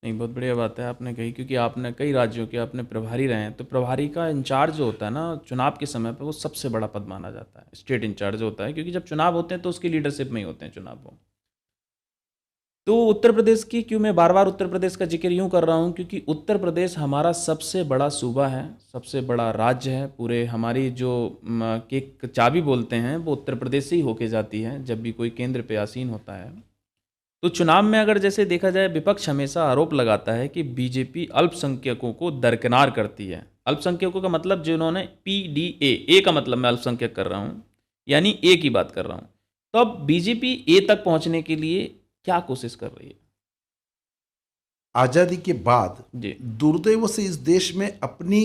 नहीं, बहुत बढ़िया बात है आपने कही, क्योंकि आपने कई राज्यों के अपने प्रभारी रहे हैं। तो प्रभारी का इंचार्ज जो होता है ना चुनाव के समय पर, वो सबसे बड़ा पद माना जाता है। स्टेट इंचार्ज होता है, क्योंकि जब चुनाव होते हैं तो उसकी लीडरशिप में ही होते हैं चुनाव वो। तो उत्तर प्रदेश की, क्यों मैं बार बार उत्तर प्रदेश का जिक्र यूं कर रहा हूं, क्योंकि उत्तर प्रदेश हमारा सबसे बड़ा सूबा है, सबसे बड़ा राज्य है। पूरे हमारी जो एक चाबी बोलते हैं वो उत्तर प्रदेश से ही होके जाती है जब भी कोई केंद्र पे आसीन होता है। तो चुनाव में अगर जैसे देखा जाए, विपक्ष हमेशा आरोप लगाता है कि बीजेपी अल्पसंख्यकों को दरकिनार करती है। अल्पसंख्यकों का मतलब जिन्होंने PDA, ए का मतलब मैं अल्पसंख्यक कर रहा हूँ, यानी ए की बात कर रहा हूँ। तो अब बीजेपी ए तक पहुंचने के लिए क्या कोशिश कर रही है? आजादी के बाद जी दुर्दैव से इस देश में अपनी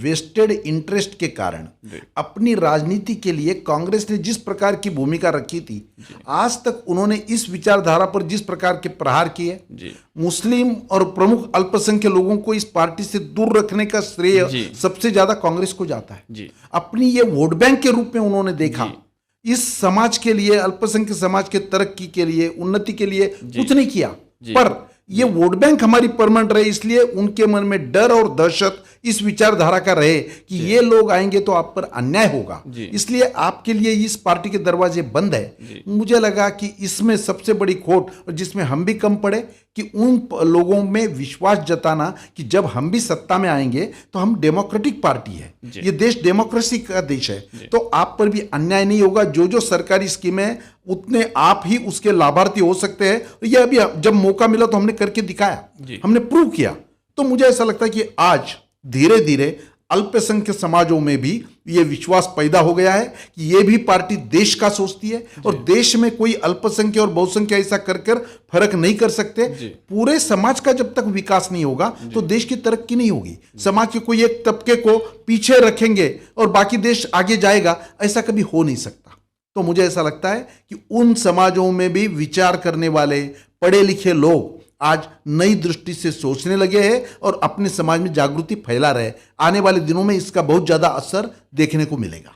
वेस्टेड इंटरेस्ट के कारण जी अपनी राजनीति के लिए कांग्रेस ने जिस प्रकार की भूमिका रखी थी, आज तक उन्होंने इस विचारधारा पर जिस प्रकार के प्रहार किए, जी मुस्लिम और प्रमुख अल्पसंख्यक लोगों को इस पार्टी से दूर रखने का श्रेय जी सबसे ज्यादा कांग्रेस को जाता है। जी अपनी ये वोट बैंक के रूप में उन्होंने देखा, जी इस समाज के लिए, अल्पसंख्यक समाज के तरक्की के लिए, उन्नति के लिए कुछ नहीं किया, जी पर ये वोट बैंक हमारी परमानेंट रहे, इसलिए उनके मन में डर और दहशत इस विचारधारा का रहे कि ये लोग आएंगे तो आप पर अन्याय होगा, जी इसलिए आपके लिए इस पार्टी के दरवाजे बंद है। मुझे लगा कि इसमें सबसे बड़ी खोट, और जिसमें हम भी कम पड़े, कि उन लोगों में विश्वास जताना कि जब हम भी सत्ता में आएंगे तो हम डेमोक्रेटिक पार्टी है, ये देश डेमोक्रेसी का देश है, तो आप पर भी अन्याय नहीं होगा। जो जो सरकारी स्कीमें उतने आप ही उसके लाभार्थी हो सकते हैं। ये अभी जब मौका मिला तो हमने करके दिखाया, हमने प्रूव किया। तो मुझे ऐसा लगता है कि आज धीरे धीरे अल्पसंख्यक समाजों में भी ये विश्वास पैदा हो गया है कि ये भी पार्टी देश का सोचती है, और देश में कोई अल्पसंख्यक और बहुसंख्यक ऐसा कर फर्क नहीं कर सकते। पूरे समाज का जब तक विकास नहीं होगा तो देश की तरक्की नहीं होगी। समाज के कोई एक तबके को पीछे रखेंगे और बाकी देश आगे जाएगा, ऐसा कभी हो नहीं सकता। तो मुझे ऐसा लगता है कि उन समाजों में भी विचार करने वाले पढ़े लिखे लोग आज नई दृष्टि से सोचने लगे हैं और अपने समाज में जागृति फैला रहे। आने वाले दिनों में इसका बहुत ज़्यादा असर देखने को मिलेगा।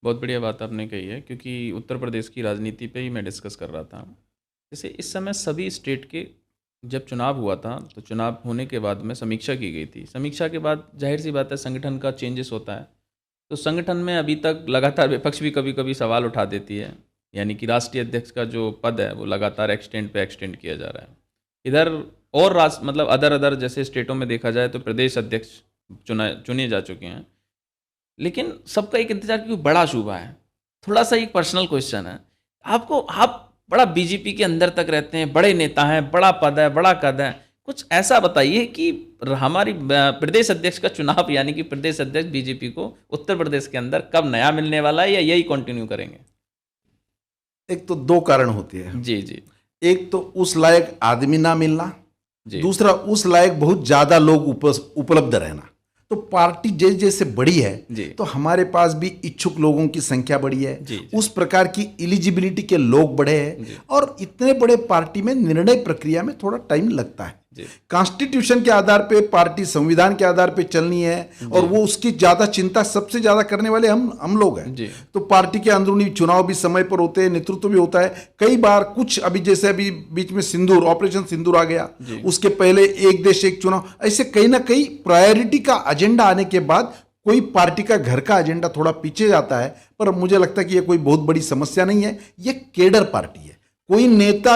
बहुत बढ़िया बात आपने कही है, क्योंकि उत्तर प्रदेश की राजनीति पे ही मैं डिस्कस कर रहा था। जैसे इस समय सभी स्टेट के जब चुनाव हुआ था, तो चुनाव होने के बाद में समीक्षा की गई थी। समीक्षा के बाद जाहिर सी बात है संगठन का चेंजेस होता है, तो संगठन में अभी तक लगातार विपक्ष भी कभी कभी सवाल उठा देती है, यानी कि राष्ट्रीय अध्यक्ष का जो पद है वो लगातार एक्सटेंड किया जा रहा है। इधर और मतलब अदर जैसे स्टेटों में देखा जाए तो प्रदेश अध्यक्ष चुने जा चुके हैं, लेकिन सबका एक इंतजार क्योंकि बड़ा सूबा है। थोड़ा सा एक पर्सनल क्वेश्चन है आपको, आप बड़ा बीजेपी के अंदर तक रहते हैं, बड़े नेता हैं, बड़ा पद है, बड़ा कद है, कुछ ऐसा बताइए कि हमारी प्रदेश अध्यक्ष का चुनाव, यानी कि प्रदेश अध्यक्ष बीजेपी को उत्तर प्रदेश के अंदर कब नया मिलने वाला है, या यही कंटिन्यू करेंगे? एक तो दो कारण होते हैं। जी जी। एक तो उस लायक आदमी ना मिलना, दूसरा उस लायक बहुत ज्यादा लोग उपलब्ध रहना। तो पार्टी जैसे जैसे बड़ी है तो हमारे पास भी इच्छुक लोगों की संख्या बढ़ी है, उस प्रकार की एलिजिबिलिटी के लोग बढ़े हैं, और इतने बड़े पार्टी में निर्णय प्रक्रिया में थोड़ा टाइम लगता है। कॉन्स्टिट्यूशन के आधार पे पार्टी संविधान के आधार पे चलनी है, और वो उसकी ज्यादा चिंता सबसे ज्यादा करने वाले हम लोग हैं। तो पार्टी के अंदरूनी चुनाव भी समय पर होते हैं, नेतृत्व भी होता है। कई बार कुछ अभी जैसे अभी बीच में सिंदूर, ऑपरेशन सिंदूर आ गया, उसके पहले एक देश एक चुनाव, ऐसे कहीं ना कहीं प्रायोरिटी का एजेंडा आने के बाद कोई पार्टी का घर का एजेंडा थोड़ा पीछे जाता है। पर मुझे लगता है कि ये कोई बहुत बड़ी समस्या नहीं है, ये केडर पार्टी है। कोई नेता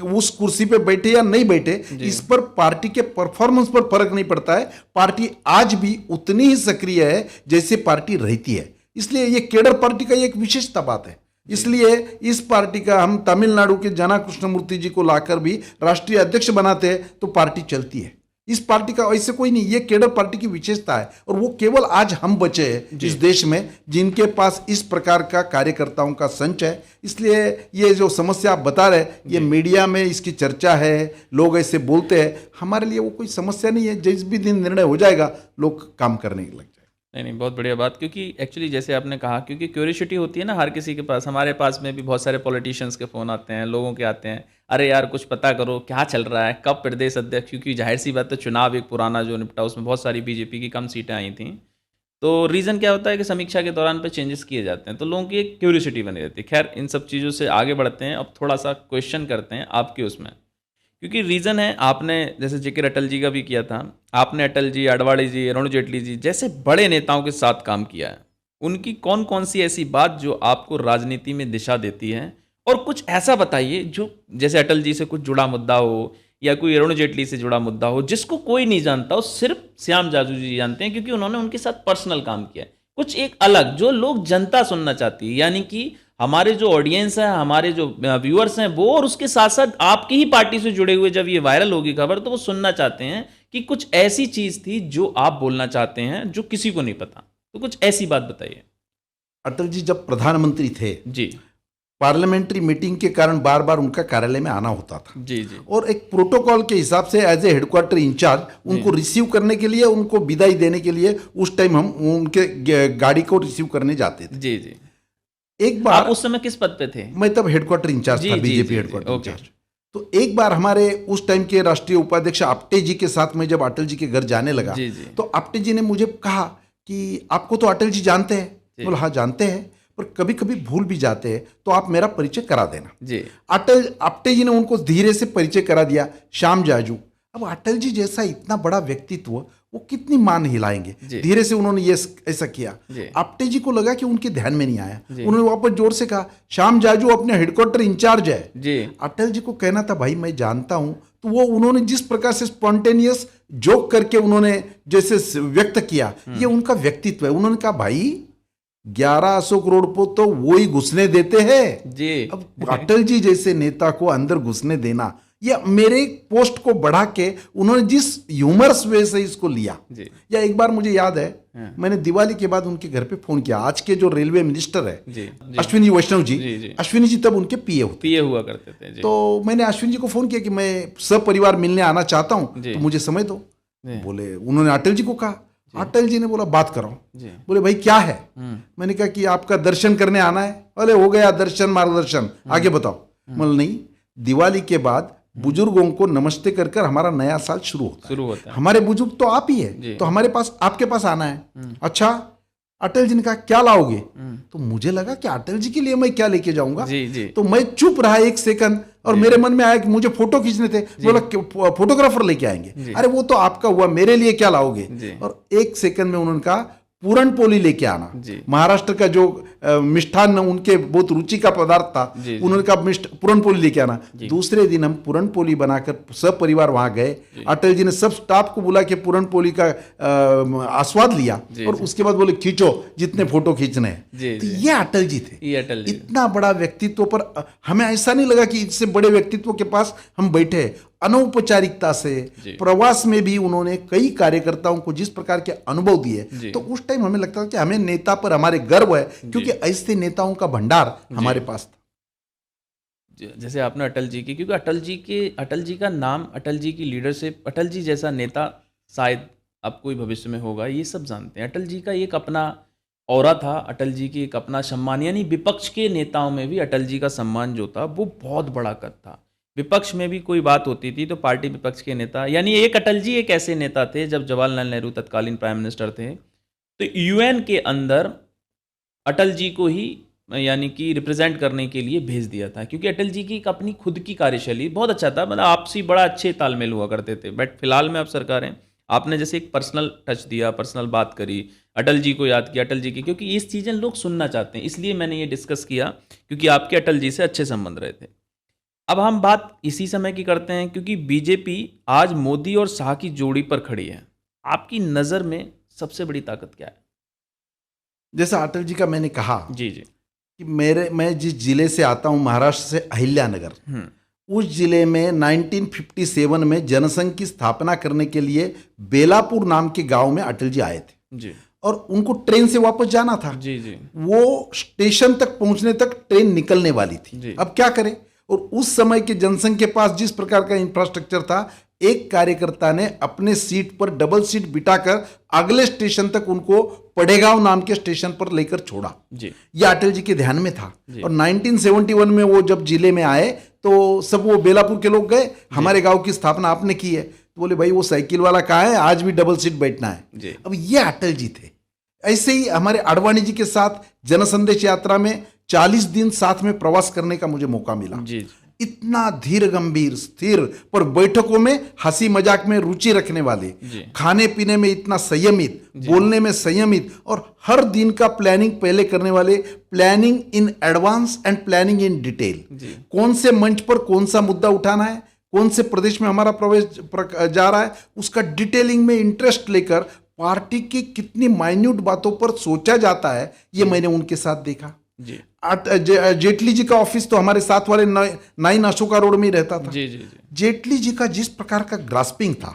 उस कुर्सी पे बैठे या नहीं बैठे, इस पर पार्टी के परफॉर्मेंस पर फर्क नहीं पड़ता है। पार्टी आज भी उतनी ही सक्रिय है जैसे पार्टी रहती है, इसलिए ये केडर पार्टी का एक विशेषता बात है। इसलिए इस पार्टी का हम तमिलनाडु के जन कृष्णमूर्ति जी को लाकर भी राष्ट्रीय अध्यक्ष बनाते हैं तो पार्टी चलती है। इस पार्टी का ऐसे कोई नहीं, ये केडर पार्टी की विशेषता है, और वो केवल आज हम बचे हैं इस देश में जिनके पास इस प्रकार का कार्यकर्ताओं का संच है। इसलिए ये जो समस्या आप बता रहे, ये मीडिया में इसकी चर्चा है, लोग ऐसे बोलते हैं, हमारे लिए वो कोई समस्या नहीं है। जिस भी दिन निर्णय हो जाएगा लोग काम करने लग जाएंगे। नहीं, बहुत बढ़िया बात, क्योंकि एक्चुअली जैसे आपने कहा, क्योंकि क्यूरियोसिटी होती है ना हर किसी के पास। हमारे पास में भी बहुत सारे पॉलिटिशियंस के फ़ोन आते हैं, लोगों के आते हैं, अरे यार कुछ पता करो क्या चल रहा है, कब प्रदेश अध्यक्ष, क्योंकि जाहिर सी बात है चुनाव एक पुराना जो निपटा उसमें बहुत सारी बीजेपी की कम सीटें आई थी। तो रीज़न क्या होता है कि समीक्षा के दौरान पे चेंजेस किए जाते हैं, तो लोगों की एक क्यूरियोसिटी बनी रहती है। खैर इन सब चीज़ों से आगे बढ़ते हैं, अब थोड़ा सा क्वेश्चन करते हैं आपके उसमें, क्योंकि रीज़न है आपने जैसे जिक्र अटल जी का भी किया था, आपने अटल जी, आडवाणी जी, अरुण जेटली जी जैसे बड़े नेताओं के साथ काम किया है। उनकी कौन कौन सी ऐसी बात जो आपको राजनीति में दिशा देती है, और कुछ ऐसा बताइए जो जैसे अटल जी से कुछ जुड़ा मुद्दा हो या कोई अरुण जेटली से जुड़ा मुद्दा हो जिसको कोई नहीं जानता हो, सिर्फ श्याम जाजू जी जानते हैं क्योंकि उन्होंने उनके साथ पर्सनल काम किया है। कुछ एक अलग जो लोग जनता सुनना चाहती है, यानी कि हमारे जो ऑडियंस है, हमारे जो व्यूअर्स हैं वो, और उसके साथ साथ आपकी ही पार्टी से जुड़े हुए जब ये वायरल होगी खबर तो वो सुनना चाहते हैं कि कुछ ऐसी चीज थी जो आप बोलना चाहते हैं जो किसी को नहीं पता। तो कुछ ऐसी बात बताइए। अटल जी जब प्रधानमंत्री थे जी, पार्लियामेंट्री मीटिंग के कारण बार बार उनका कार्यालय में आना होता था। जी जी। और एक प्रोटोकॉल के हिसाब से एज ए हेडक्वार्टर इंचार्ज उनको रिसीव करने के लिए, उनको विदाई देने के लिए उस टाइम हम उनके गाड़ी को रिसीव करने जाते थे। जी जी। एक बार आप उस समय किस पद पे थे? मैं तब हेडक्वार्टर इंचार्ज था, बीजेपी हेडक्वार्टर इंचार्ज। तो एक बार हमारे उस टाइम के राष्ट्रीय उपाध्यक्ष आपटे जी के साथ मैं जब अटल जी के घर जाने लगा, तो आपटे जी ने मुझे कहा कि आपको तो अटल जी जानते हैं। बोला हाँ जानते हैं, पर कभी कभी भूल भी जाते हैं, तो आप मेरा परिचय करा देना। जी। आपटे जी ने उनको धीरे से परिचय करा दिया, श्याम जाजू। अब अटल जी जैसा इतना बड़ा व्यक्तित्व, वो कितनी मान हिलाएंगे। धीरे से उन्होंने ये ऐसा किया। आपटे जी को लगा कि उनके ध्यान में नहीं आया, उन्होंने वापस जोर से कहा श्याम जाजू अपने हेडक्वार्टर इंचार्ज है। जी। अटल जी को कहना था भाई मैं जानता हूं, तो वो उन्होंने जिस प्रकार से स्पॉन्टेनियस जोक करके उन्होंने जैसे व्यक्त किया, ये उनका व्यक्तित्व है। उन्होंने कहा भाई 11 अशोक रोड पर तो वो ही घुसने देते हैं जी। अब अटल जी जैसे नेता को अंदर घुसने देना, या मेरे पोस्ट को बढ़ा के उन्होंने जिस ह्यूमरस वे से इसको लिया जी। या एक बार मुझे याद है, मैंने दिवाली के बाद उनके घर पे फोन किया। आज के जो रेलवे मिनिस्टर है जी, अश्विनी वैष्णव जी, अश्विनी जी तब उनके पीए हुआ करते थे जी। तो मैंने अश्विनी जी को फोन किया कि मैं सब परिवार मिलने आना चाहता हूं, तो मुझे समय दो। बोले, उन्होंने अटल जी को कहा, अटल जी ने बोला बात करो। बोले भाई क्या है? मैंने कहा कि आपका दर्शन करने आना है। बोले हो गया दर्शन मार्गदर्शन, आगे बताओ। मतलब नहीं, दिवाली के बाद बुजुर्गों को नमस्ते कर कर हमारा नया साल शुरू होता है। हमारे बुजुर्ग तो आप ही है, तो हमारे पास आपके पास आना है। अच्छा, अटल जी ने कहा क्या लाओगे? तो मुझे लगा कि अटल जी के लिए मैं क्या लेके जाऊंगा। तो मैं चुप रहा एक सेकंड, और मेरे मन में आया कि मुझे फोटो खींचने थे। बोला फोटोग्राफर लेके आएंगे। अरे वो तो आपका हुआ, मेरे लिए क्या लाओगे? और एक सेकंड में उन्होंने कहा पूरन पोली लेके आना। महाराष्ट्र का जो मिष्ठान उनके बहुत रुचि का पदार्थ था, उन्होंने कहा पूरन पोली लेके आना। दूसरे दिन हम पूरन पोली बनाकर सब परिवार वहां गए। अटल जी ने सब स्टाफ को बुला के पूरन पोली का आस्वाद लिया, और उसके बाद बोले खींचो जितने फोटो खींचने हैं। तो ये अटल जी थे। इतना बड़ा व्यक्तित्व पर हमें ऐसा नहीं लगा कि इससे बड़े व्यक्तित्व के पास हम बैठे। अनौपचारिकता से प्रवास में भी उन्होंने कई कार्यकर्ताओं को जिस प्रकार के अनुभव दिए, तो उस टाइम हमें लगता था कि हमें नेता पर हमारे गर्व है, क्योंकि ऐसे नेताओं का भंडार हमारे पास था। जैसे आपने अटल जी की, क्योंकि अटल जी का नाम, अटल जी की लीडरशिप, अटल जी जैसा नेता शायद अब कोई भविष्य में होगा, ये सब जानते हैं। अटल जी का एक अपना औरा था, अटल जी की एक अपना सम्मान, यानी विपक्ष के नेताओं में भी अटल जी का सम्मान जो था वो बहुत बड़ा कद था। विपक्ष में भी कोई बात होती थी तो पार्टी विपक्ष के नेता, यानी एक अटल जी एक ऐसे नेता थे, जब जवाहरलाल नेहरू तत्कालीन प्राइम मिनिस्टर थे तो यूएन के अंदर अटल जी को ही यानी कि रिप्रेजेंट करने के लिए भेज दिया था, क्योंकि अटल जी की अपनी खुद की कार्यशैली बहुत अच्छा था, मतलब आपसी बड़ा अच्छे तालमेल हुआ करते थे। बट फिलहाल में अब सरकार है, आपने जैसे एक पर्सनल टच दिया, पर्सनल बात करी, अटल जी को याद किया, अटल जी की, क्योंकि ये चीज़ें लोग सुनना चाहते हैं, इसलिए मैंने ये डिस्कस किया, क्योंकि आपके अटल जी से अच्छे संबंध रहे थे। अब हम बात इसी समय की करते हैं, क्योंकि बीजेपी आज मोदी और शाह की जोड़ी पर खड़ी है। आपकी नज़र में सबसे बड़ी ताकत क्या है? जैसा अटल जी का मैंने कहा जी कि मैं जिस जिले से आता हूं, महाराष्ट्र से अहिल्यानगर, उस जिले में 1957 में जनसंघ की स्थापना करने के लिए बेलापुर नाम के गांव में अटल जी आए थे जी। और उनको ट्रेन से वापस जाना था जी। वो स्टेशन तक पहुंचने तक ट्रेन निकलने वाली थी। अब क्या करें? और उस समय के जनसंघ के पास जिस प्रकार का इंफ्रास्ट्रक्चर था, एक कार्यकर्ता ने अपने सीट पर डबल सीट बिठाकर अगले स्टेशन तक उनको पड़ेगांव नाम के स्टेशन पर लेकर छोड़ा जी। यह अटल जी के ध्यान में था। और 1971 में वो जब जिले में आए तो सब वो बेलापुर के लोग गए, हमारे गांव की स्थापना आपने की है। तो बोले भाई वो साइकिल वाला कहाँ है, आज भी डबल सीट बैठना है। अब ये अटल जी थे। ऐसे ही हमारे आडवाणी जी के साथ जनसंदेश यात्रा में 40 दिन साथ में प्रवास करने का मुझे मौका मिला जी। इतना धीर गंभीर स्थिर, पर बैठकों में हंसी मजाक में रुचि रखने वाले, खाने पीने में इतना संयमित, बोलने में संयमित, और हर दिन का प्लानिंग पहले करने वाले, planning in advance and planning in detail. कौन से मंच पर कौन सा मुद्दा उठाना है, कौन से प्रदेश में हमारा प्रवेश जा रहा है, उसका डिटेलिंग में इंटरेस्ट लेकर पार्टी की कितनी माइन्यूट बातों पर सोचा जाता है, ये मैंने उनके साथ देखा जी। जेटली जी का ऑफिस तो हमारे साथ वाले 9 अशोका रोड में ही रहता था जी। जेटली जी का जिस प्रकार का ग्रास्पिंग था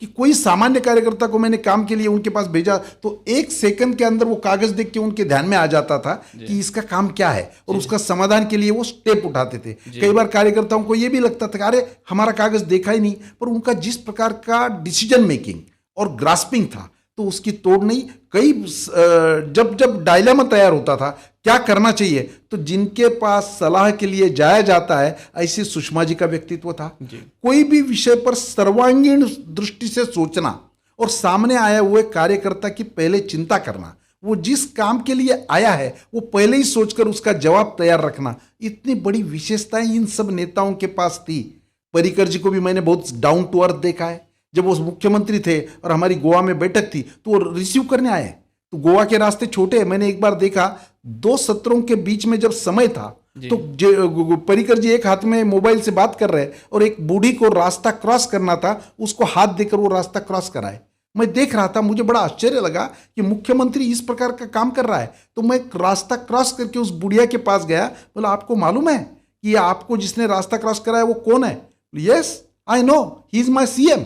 कि कोई सामान्य कार्यकर्ता को मैंने काम के लिए उनके पास भेजा तो 1 सेकंड के अंदर वो कागज देख के उनके ध्यान में आ जाता था कि इसका काम क्या है और उसका समाधान के लिए वो स्टेप उठाते थे। कई बार कार्यकर्ताओं को ये भी लगता था कि अरे हमारा कागज देखा ही नहीं, पर उनका जिस प्रकार का डिसीजन मेकिंग और ग्रास्पिंग था तो उसकी तोड़ नहीं। कई जब डायलेमा तैयार होता था क्या करना चाहिए तो जिनके पास सलाह के लिए जाया जाता है ऐसी सुषमा जी का व्यक्तित्व था। कोई भी विषय पर सर्वांगीण दृष्टि से सोचना और सामने आए हुए कार्यकर्ता की पहले चिंता करना, वो जिस काम के लिए आया है वो पहले ही सोचकर उसका जवाब तैयार रखना, इतनी बड़ी विशेषताएं इन सब नेताओं के पास थी। पर्रिकर जी को भी मैंने बहुत डाउन टू अर्थ देखा है। जब वो मुख्यमंत्री थे और हमारी गोवा में बैठक थी तो वो रिसीव करने आए, तो गोवा के रास्ते छोटे हैं। मैंने एक बार देखा 2 सत्रों के बीच में जब समय था तो पर्रिकर जी एक हाथ में मोबाइल से बात कर रहे और एक बूढ़ी को रास्ता क्रॉस करना था, उसको हाथ देकर वो रास्ता क्रॉस कराए। मैं देख रहा था, मुझे बड़ा आश्चर्य लगा कि मुख्यमंत्री इस प्रकार का काम कर रहा है। तो मैं रास्ता क्रॉस करके उस बुढ़िया के पास गया, बोला आपको मालूम है कि आपको जिसने रास्ता क्रॉस कराया वो कौन है? Yes I know, he is my CM.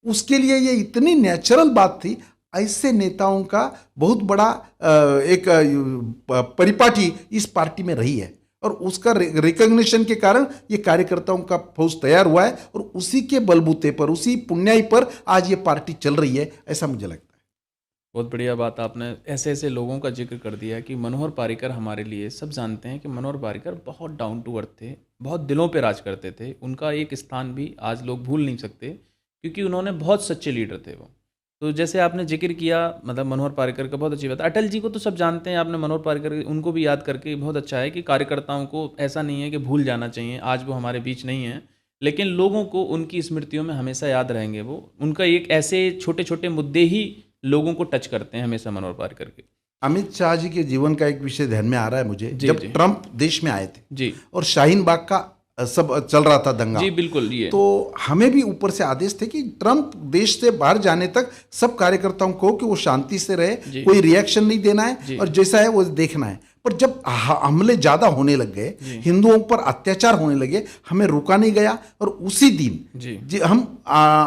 उसके लिए ये इतनी नेचुरल बात थी। ऐसे नेताओं का बहुत बड़ा एक परिपाटी इस पार्टी में रही है और उसका रिकॉग्निशन के कारण ये कार्यकर्ताओं का फौज तैयार हुआ है और उसी के बलबूते पर, उसी पुण्याई पर आज ये पार्टी चल रही है, ऐसा मुझे लगता है। बहुत बढ़िया बात आपने ऐसे ऐसे लोगों का जिक्र कर दिया कि मनोहर पर्रिकर हमारे लिए सब जानते हैं कि मनोहर पर्रिकर बहुत डाउन टू अर्थ थे, बहुत दिलों पे राज करते थे। उनका एक स्थान भी आज लोग भूल नहीं सकते क्योंकि उन्होंने बहुत सच्चे लीडर थे वो। तो जैसे आपने जिक्र किया मतलब मनोहर पर्रिकर का, बहुत अच्छी बात। अटल जी को तो सब जानते हैं, आपने मनोहर पर्रिकर उनको भी याद करके बहुत अच्छा है कि कार्यकर्ताओं को ऐसा नहीं है कि भूल जाना चाहिए। आज वो हमारे बीच नहीं है लेकिन लोगों को उनकी स्मृतियों में हमेशा याद रहेंगे। वो उनका एक ऐसे छोटे छोटे मुद्दे ही लोगों को टच करते हैं हमेशा मनोहर पर्रिकर के। अमित शाह जी के जीवन का एक विषय ध्यान में आ रहा है मुझे। जब ट्रंप देश में आए थे जी और शाहीन बाग का सब चल रहा था दंगा, जी बिल्कुल, ये तो हमें भी ऊपर से आदेश थे कि ट्रंप देश से बाहर जाने तक सब कार्यकर्ताओं को कि वो शांति से रहे, कोई रिएक्शन नहीं देना है और जैसा है वो देखना है। पर जब हमले ज्यादा होने लग गए, हिंदुओं पर अत्याचार होने लगे, हमें रुका नहीं गया और उसी दिन हम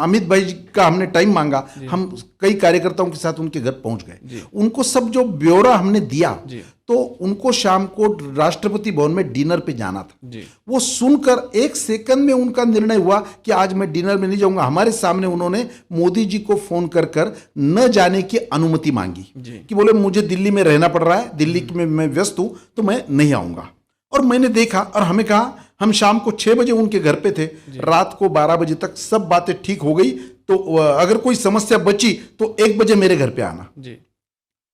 अमित भाई का हमने टाइम मांगा, हम कई कार्यकर्ताओं के साथ उनके घर पहुंच गए। उनको सब जो ब्यौरा हमने दिया तो उनको शाम को राष्ट्रपति भवन में डिनर पे जाना था। वो सुनकर 1 सेकंड में उनका निर्णय हुआ कि आज मैं डिनर में नहीं जाऊंगा। हमारे सामने उन्होंने मोदी जी को फोन कर कर न जाने की अनुमति मांगी कि बोले मुझे दिल्ली में रहना पड़ रहा है, दिल्ली में मैं व्यस्त हूं तो मैं नहीं आऊंगा। और मैंने देखा और हमें कहा, हम शाम को 6 बजे उनके घर पे थे, रात को 12 बजे तक सब बातें ठीक हो गई, तो अगर कोई समस्या बची तो 1 बजे मेरे घर पे आना।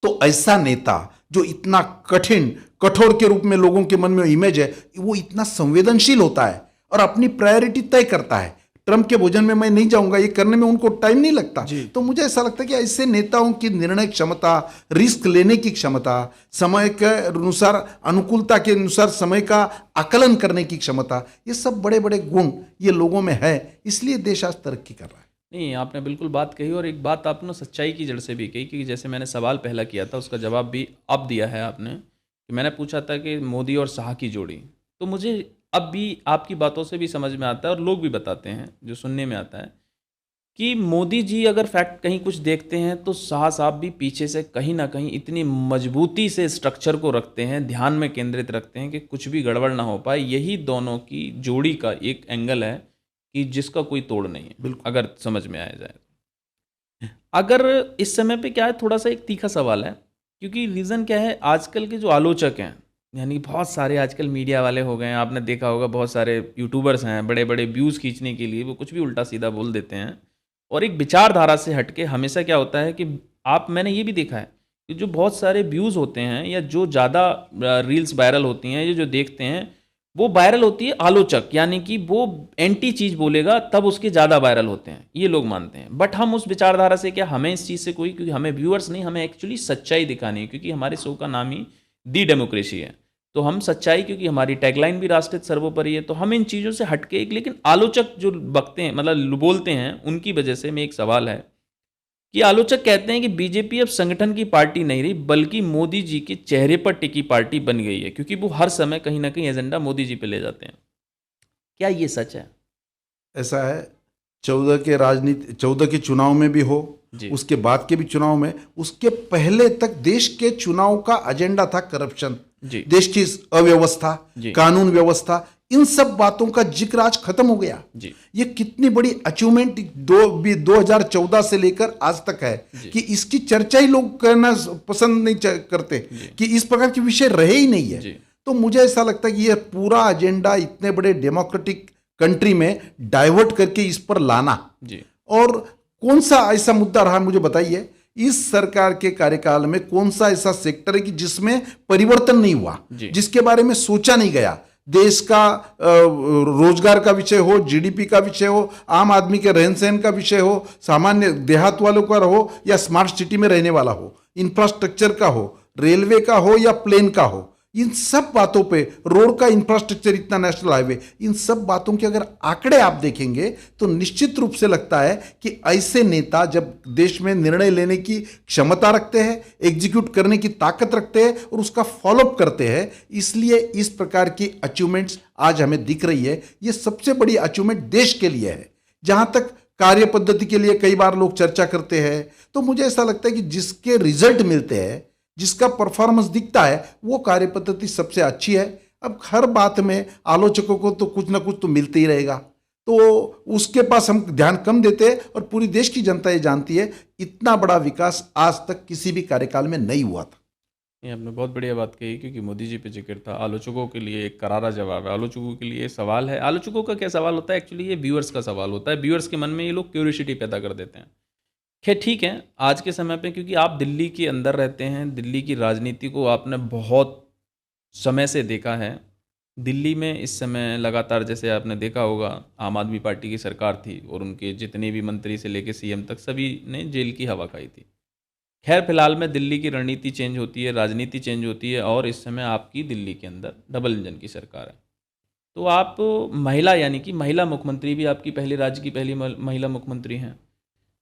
तो ऐसा नेता जो इतना कठोर के रूप में लोगों के मन में इमेज है, वो इतना संवेदनशील होता है और अपनी प्रायोरिटी तय करता है। ट्रंप के भोजन में मैं नहीं जाऊंगा, ये करने में उनको टाइम नहीं लगता। तो मुझे ऐसा लगता है कि ऐसे नेताओं की निर्णय क्षमता, रिस्क लेने की क्षमता, समय के अनुसार, अनुकूलता के अनुसार समय का आकलन करने की क्षमता, ये सब बड़े बड़े गुण ये लोगों में है, इसलिए देश आज तरक्की कर रहा है। नहीं, आपने बिल्कुल बात कही और एक बात आपने सच्चाई की जड़ से भी कही कि जैसे मैंने सवाल पहला किया था उसका जवाब भी अब दिया है आपने कि मैंने पूछा था कि मोदी और शाह की जोड़ी, तो मुझे अब भी आपकी बातों से भी समझ में आता है और लोग भी बताते हैं, जो सुनने में आता है कि मोदी जी अगर फैक्ट कहीं कुछ देखते हैं तो शाह साहब भी पीछे से कहीं ना कहीं इतनी मजबूती से स्ट्रक्चर को रखते हैं, ध्यान में केंद्रित रखते हैं कि कुछ भी गड़बड़ ना हो पाए। यही दोनों की जोड़ी का एक एंगल है कि जिसका कोई तोड़ नहीं है, बिल्कुल अगर समझ में आया जाए। अगर इस समय पे क्या है, थोड़ा सा एक तीखा सवाल है क्योंकि रीज़न क्या है, आजकल के जो आलोचक हैं, यानी बहुत सारे आजकल मीडिया वाले हो गए हैं, आपने देखा होगा बहुत सारे यूट्यूबर्स हैं, बड़े बड़े व्यूज़ खींचने के लिए वो कुछ भी उल्टा सीधा बोल देते हैं और एक विचारधारा से हटके हमेशा क्या होता है कि मैंने ये भी देखा है कि जो बहुत सारे व्यूज़ होते हैं या जो ज़्यादा रील्स वायरल होती हैं, ये जो देखते हैं वो वायरल होती है आलोचक, यानी कि वो एंटी चीज़ बोलेगा तब उसके ज़्यादा वायरल होते हैं, ये लोग मानते हैं। बट हम उस विचारधारा से क्या, हमें इस चीज़ से कोई, क्योंकि हमें व्यूअर्स नहीं, हमें एक्चुअली सच्चाई दिखानी है, क्योंकि हमारे शो का नाम ही दी डेमोक्रेसी है। तो हम सच्चाई, क्योंकि हमारी टैगलाइन भी राष्ट्रहित सर्वोपरि है, तो हम इन चीज़ों से हटके एक, लेकिन आलोचक जो बकते हैं मतलब बोलते हैं, उनकी वजह से मैं एक सवाल है कि आलोचक कहते हैं कि बीजेपी अब संगठन की पार्टी नहीं रही बल्कि मोदी जी के चेहरे पर टिकी पार्टी बन गई है, क्योंकि वो हर समय कहीं ना कहीं एजेंडा मोदी जी पे ले जाते हैं। क्या ये सच है? ऐसा है 14 के चुनाव में भी हो, उसके बाद के भी चुनाव में, उसके पहले तक देश के चुनाव का एजेंडा था करप्शन, देश की अव्यवस्था, कानून व्यवस्था, इन सब बातों का जिक्र आज खत्म हो गया। ये कितनी बड़ी अचीवमेंट 2014 से लेकर आज तक है कि इसकी चर्चा ही लोग करना पसंद नहीं करते, कि इस प्रकार के विषय रहे ही नहीं है। तो मुझे ऐसा लगता है कि ये पूरा एजेंडा इतने बड़े डेमोक्रेटिक कंट्री में डाइवर्ट करके इस पर लाना, और कौन सा ऐसा मुद्दा रहा मुझे बताइए, इस सरकार के कार्यकाल में कौन सा ऐसा सेक्टर है कि जिसमें परिवर्तन नहीं हुआ, जिसके बारे में सोचा नहीं गया? देश का रोजगार का विषय हो, जीडीपी का विषय हो, आम आदमी के रहन सहन का विषय हो, सामान्य देहात वालों का हो या स्मार्ट सिटी में रहने वाला हो, इंफ्रास्ट्रक्चर का हो, रेलवे का हो या प्लेन का हो, इन सब बातों पे, रोड का इंफ्रास्ट्रक्चर, इतना नेशनल हाईवे, इन सब बातों के अगर आंकड़े आप देखेंगे तो निश्चित रूप से लगता है कि ऐसे नेता जब देश में निर्णय लेने की क्षमता रखते हैं, एग्जीक्यूट करने की ताकत रखते हैं और उसका फॉलोअप करते हैं, इसलिए इस प्रकार की अचीवमेंट्स आज हमें दिख रही है। ये सबसे बड़ी अचीवमेंट देश के लिए है। जहां तक कार्य पद्धति के लिए कई बार लोग चर्चा करते हैं, तो मुझे ऐसा लगता है कि जिसके रिजल्ट मिलते हैं, जिसका परफॉर्मेंस दिखता है, वो कार्य पद्धति सबसे अच्छी है। अब हर बात में आलोचकों को तो कुछ ना कुछ तो मिलते ही रहेगा, तो उसके पास हम ध्यान कम देते हैं, और पूरी देश की जनता ये जानती है इतना बड़ा विकास आज तक किसी भी कार्यकाल में नहीं हुआ था। ये आपने बहुत बढ़िया बात कही, क्योंकि मोदी जी पे जिक्र था। आलोचकों के लिए एक करारा जवाब है, आलोचकों के लिए सवाल है। आलोचकों का क्या सवाल होता है? एक्चुअली ये व्यूअर्स का सवाल होता है। व्यूअर्स के मन में ये लोग क्यूरियोसिटी पैदा कर देते हैं। खैर ठीक है, आज के समय पे क्योंकि आप दिल्ली के अंदर रहते हैं, दिल्ली की राजनीति को आपने बहुत समय से देखा है। दिल्ली में इस समय लगातार, जैसे आपने देखा होगा, आम आदमी पार्टी की सरकार थी और उनके जितने भी मंत्री से लेकर सीएम तक सभी ने जेल की हवा खाई थी। खैर फिलहाल में दिल्ली की रणनीति चेंज होती है, राजनीति चेंज होती है, और इस समय आपकी दिल्ली के अंदर डबल इंजन की सरकार है। तो आप महिला, यानी कि महिला मुख्यमंत्री भी आपकी पहले राज्य की पहली महिला मुख्यमंत्री हैं।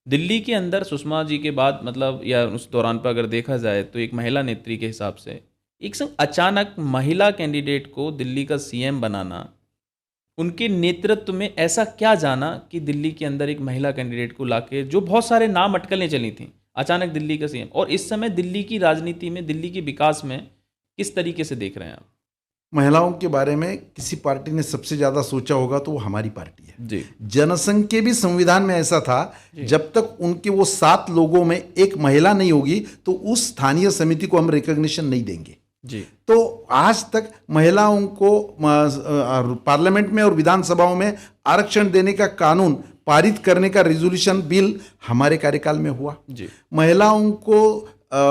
दिल्ली के अंदर सुषमा जी के बाद, मतलब या उस दौरान पर अगर देखा जाए तो एक महिला नेत्री के हिसाब से एक संग अचानक महिला कैंडिडेट को दिल्ली का सीएम बनाना, उनके नेतृत्व में ऐसा क्या जाना कि दिल्ली के अंदर एक महिला कैंडिडेट को लाके, जो बहुत सारे नाम अटकलें चली थी, अचानक दिल्ली का सीएम, और इस समय दिल्ली की राजनीति में, दिल्ली के विकास में किस तरीके से देख रहे हैं आप? महिलाओं के बारे में किसी पार्टी ने सबसे ज्यादा सोचा होगा तो वो हमारी पार्टी है जी। जनसंघ के भी संविधान में ऐसा था, जब तक उनके वो 7 लोगों में एक महिला नहीं होगी तो उस स्थानीय समिति को हम रिकॉग्निशन नहीं देंगे जी। तो आज तक महिलाओं को पार्लियामेंट में और विधानसभाओं में आरक्षण देने का कानून पारित करने का रेजोल्यूशन बिल हमारे कार्यकाल में हुआ जी। महिलाओं को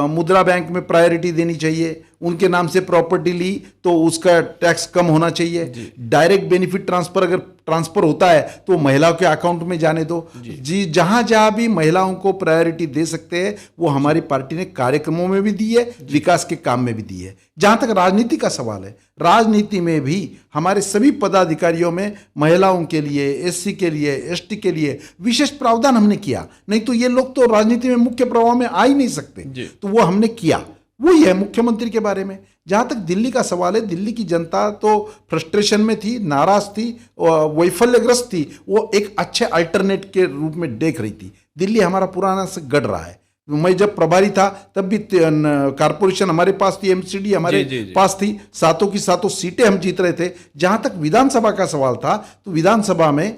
मुद्रा बैंक में प्रायोरिटी देनी चाहिए, उनके नाम से प्रॉपर्टी ली तो उसका टैक्स कम होना चाहिए, डायरेक्ट बेनिफिट ट्रांसफर अगर ट्रांसफर होता है तो महिलाओं के अकाउंट में जाने दो जी। जहां जहां भी महिलाओं को प्रायोरिटी दे सकते हैं वो हमारी पार्टी ने कार्यक्रमों में भी दी है, विकास के काम में भी दी है। जहां तक राजनीति का सवाल है, राजनीति में भी हमारे सभी पदाधिकारियों में महिलाओं के लिए, एससी के लिए, एसटी के लिए विशेष प्रावधान हमने किया, नहीं तो ये लोग तो राजनीति में मुख्य प्रवाह में आ ही नहीं सकते, तो वो हमने किया। वही है मुख्यमंत्री के बारे में। जहां तक दिल्ली का सवाल है, दिल्ली की जनता तो फ्रस्ट्रेशन में थी, नाराज थी, वैफल्यग्रस्त थी, वो एक अच्छे अल्टरनेट के रूप में देख रही थी। दिल्ली हमारा पुराना से गढ़ रहा है। मैं जब प्रभारी था तब भी कारपोरेशन हमारे पास थी, एमसीडी हमारे पास थी, 7 की 7 सीटें हम जीत रहे थे। जहां तक विधानसभा का सवाल था तो विधानसभा में,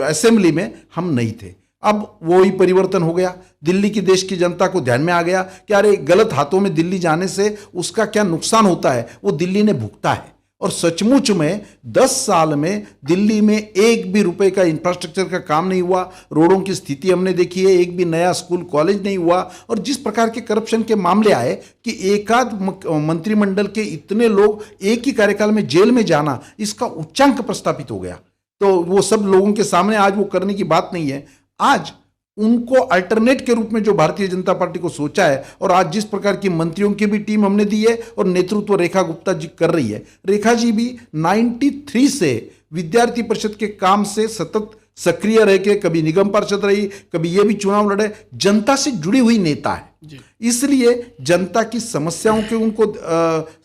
असेंबली में हम नहीं थे। अब वो ही परिवर्तन हो गया। दिल्ली की, देश की जनता को ध्यान में आ गया कि अरे गलत हाथों में दिल्ली जाने से उसका क्या नुकसान होता है, वो दिल्ली ने भुगता है। और सचमुच में 10 साल में दिल्ली में एक भी रुपए का इंफ्रास्ट्रक्चर का काम नहीं हुआ। रोडों की स्थिति हमने देखी है, एक भी नया स्कूल कॉलेज नहीं हुआ। और जिस प्रकार के करप्शन के मामले आए कि एकाध मंत्रिमंडल के इतने लोग एक ही कार्यकाल में जेल में जाना, इसका उच्चांक प्रस्तापित हो गया। तो वो सब लोगों के सामने आज वो करने की बात नहीं है। आज उनको अल्टरनेट के रूप में जो भारतीय जनता पार्टी को सोचा है, और आज जिस प्रकार की मंत्रियों की भी टीम हमने दी है और नेतृत्व रेखा गुप्ता जी कर रही है। रेखा जी भी 93 से विद्यार्थी परिषद के काम से सतत सक्रिय रह के, कभी निगम पार्षद रही, कभी ये भी चुनाव लड़े, जनता से जुड़ी हुई नेता है। इसलिए जनता की समस्याओं के उनको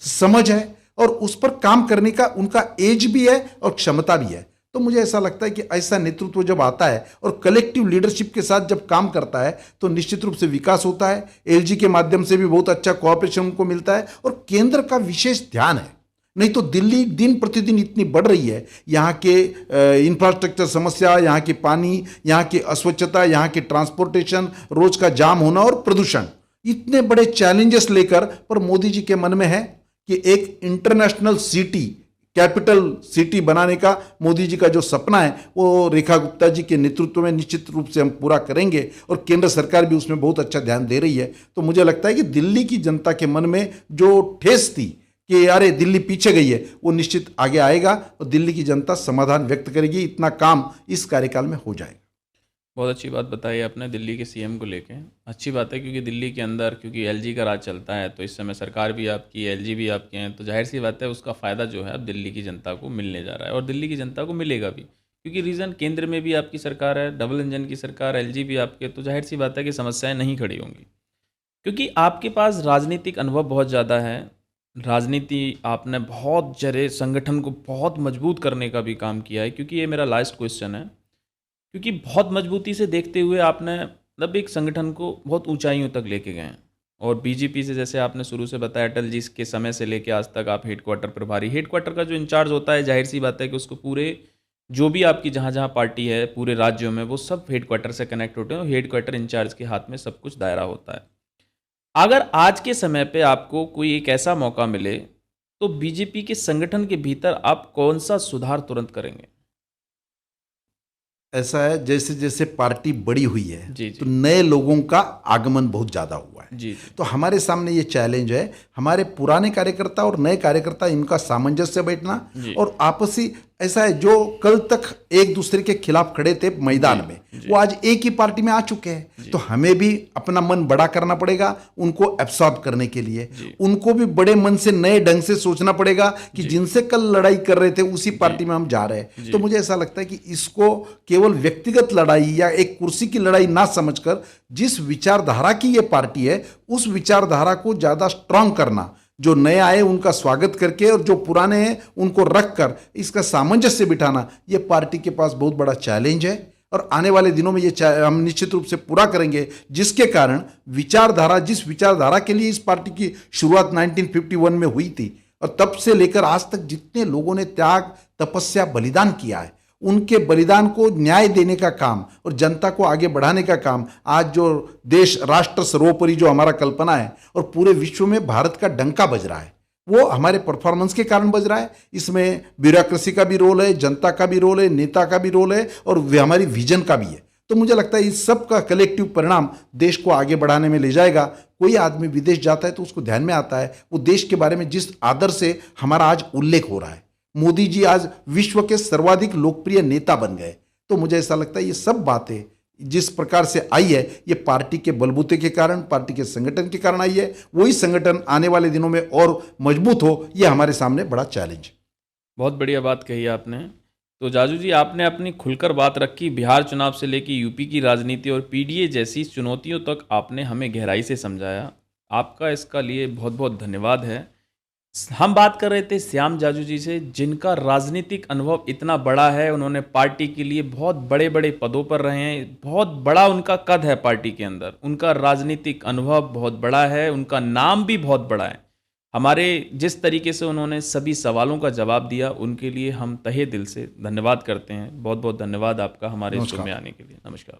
समझ है और उस पर काम करने का उनका एज भी है और क्षमता भी है। तो मुझे ऐसा लगता है कि ऐसा नेतृत्व जब आता है और कलेक्टिव लीडरशिप के साथ जब काम करता है तो निश्चित रूप से विकास होता है। एलजी के माध्यम से भी बहुत अच्छा कोऑपरेशन उनको मिलता है और केंद्र का विशेष ध्यान है। नहीं तो दिल्ली दिन प्रतिदिन इतनी बढ़ रही है, यहाँ के इंफ्रास्ट्रक्चर समस्या, यहाँ के पानी, यहाँ की अस्वच्छता, यहाँ के ट्रांसपोर्टेशन, रोज का जाम होना और प्रदूषण, इतने बड़े चैलेंजेस लेकर पर मोदी जी के मन में है कि एक इंटरनेशनल सिटी, कैपिटल सिटी बनाने का मोदी जी का जो सपना है वो रेखा गुप्ता जी के नेतृत्व में निश्चित रूप से हम पूरा करेंगे और केंद्र सरकार भी उसमें बहुत अच्छा ध्यान दे रही है। तो मुझे लगता है कि दिल्ली की जनता के मन में जो ठेस थी कि अरे दिल्ली पीछे गई है, वो निश्चित आगे आएगा और दिल्ली की जनता समाधान व्यक्त करेगी। इतना काम इस कार्यकाल में हो जाएगा। बहुत अच्छी बात बताई आपने दिल्ली के सीएम को लेके। अच्छी बात है क्योंकि दिल्ली के अंदर क्योंकि एलजी का राज चलता है, तो इस समय सरकार भी आपकी, एलजी भी आपके हैं, तो जाहिर सी बात है उसका फ़ायदा जो है अब दिल्ली की जनता को मिलने जा रहा है और दिल्ली की जनता को मिलेगा भी, क्योंकि रीज़न केंद्र में भी आपकी सरकार है, डबल इंजन की सरकार, एलजी भी आपके, तो जाहिर सी बात है कि समस्याएँ नहीं खड़ी होंगी क्योंकि आपके पास राजनीतिक अनुभव बहुत ज़्यादा है। राजनीति आपने बहुत जरे संगठन को बहुत मजबूत करने का भी काम किया है, क्योंकि ये मेरा लास्ट क्वेश्चन है, क्योंकि बहुत मजबूती से देखते हुए आपने मतलब एक संगठन को बहुत ऊंचाइयों तक लेके गए हैं और बीजेपी से, जैसे आपने शुरू से बताया, अटल जी के समय से लेके आज तक आप हेडक्वार्टर प्रभारी, हेडक्वार्टर का जो इंचार्ज होता है जाहिर सी बात है कि उसको पूरे जो भी आपकी जहाँ जहाँ पार्टी है पूरे राज्यों में वो सब हेडक्वार्टर से कनेक्ट होते हैं और हेडक्वार्टर इंचार्ज के हाथ में सब कुछ दायरा होता है। अगर आज के समय पे आपको कोई एक ऐसा मौका मिले तो बीजेपी के संगठन के भीतर आप कौन सा सुधार तुरंत करेंगे? ऐसा है जैसे जैसे पार्टी बड़ी हुई है जी। तो नए लोगों का आगमन बहुत ज़्यादा हुआ है। जी। तो हमारे सामने ये चैलेंज है, हमारे पुराने कार्यकर्ता और नए कार्यकर्ता, इनका सामंजस्य बैठना और आपसी, ऐसा है जो कल तक एक दूसरे के खिलाफ खड़े थे मैदान में, वो आज एक ही पार्टी में आ चुके हैं। तो हमें भी अपना मन बड़ा करना पड़ेगा उनको एब्सॉर्ब करने के लिए। उनको भी बड़े मन से नए ढंग से सोचना पड़ेगा कि जिनसे कल लड़ाई कर रहे थे उसी पार्टी में हम जा रहे हैं। तो मुझे ऐसा लगता है कि इसको केवल व्यक्तिगत लड़ाई या एक कुर्सी की लड़ाई ना समझकर जिस विचारधारा की ये पार्टी है उस विचारधारा को ज्यादा स्ट्रांग करना, जो नए आए उनका स्वागत करके और जो पुराने हैं उनको रखकर इसका सामंजस्य बिठाना, ये पार्टी के पास बहुत बड़ा चैलेंज है और आने वाले दिनों में ये हम निश्चित रूप से पूरा करेंगे, जिसके कारण विचारधारा, जिस विचारधारा के लिए इस पार्टी की शुरुआत 1951 में हुई थी और तब से लेकर आज तक जितने लोगों ने त्याग, तपस्या, बलिदान किया है, उनके बलिदान को न्याय देने का काम और जनता को आगे बढ़ाने का काम, आज जो देश राष्ट्र सर्वोपरि जो हमारा कल्पना है और पूरे विश्व में भारत का डंका बज रहा है, वो हमारे परफॉर्मेंस के कारण बज रहा है। इसमें ब्यूरोक्रेसी का भी रोल है, जनता का भी रोल है, नेता का भी रोल है और हमारी विजन का भी है। तो मुझे लगता है इस सब का कलेक्टिव परिणाम देश को आगे बढ़ाने में ले जाएगा। कोई आदमी विदेश जाता है तो उसको ध्यान में आता है वो देश के बारे में जिस आदर से हमारा आज उल्लेख हो रहा है। मोदी जी आज विश्व के सर्वाधिक लोकप्रिय नेता बन गए। तो मुझे ऐसा लगता है ये सब बातें जिस प्रकार से आई है ये पार्टी के बलबूते के कारण, पार्टी के संगठन के कारण आई है। वही संगठन आने वाले दिनों में और मजबूत हो, ये हमारे सामने बड़ा चैलेंज है। बहुत बढ़िया बात कही आपने। तो जाजू जी, आपने अपनी खुलकर बात रखी। बिहार चुनाव से लेकर यूपी की राजनीति और पीडीए जैसी चुनौतियों तक आपने हमें गहराई से समझाया। आपका इसका लिए बहुत बहुत धन्यवाद है। हम बात कर रहे थे श्याम जाजू जी से, जिनका राजनीतिक अनुभव इतना बड़ा है। उन्होंने पार्टी के लिए बहुत बड़े बड़े पदों पर रहे हैं, बहुत बड़ा उनका कद है पार्टी के अंदर, उनका राजनीतिक अनुभव बहुत बड़ा है, उनका नाम भी बहुत बड़ा है। हमारे जिस तरीके से उन्होंने सभी सवालों का जवाब दिया, उनके लिए हम तहे दिल से धन्यवाद करते हैं। बहुत बहुत धन्यवाद आपका हमारे शो में आने के लिए। नमस्कार।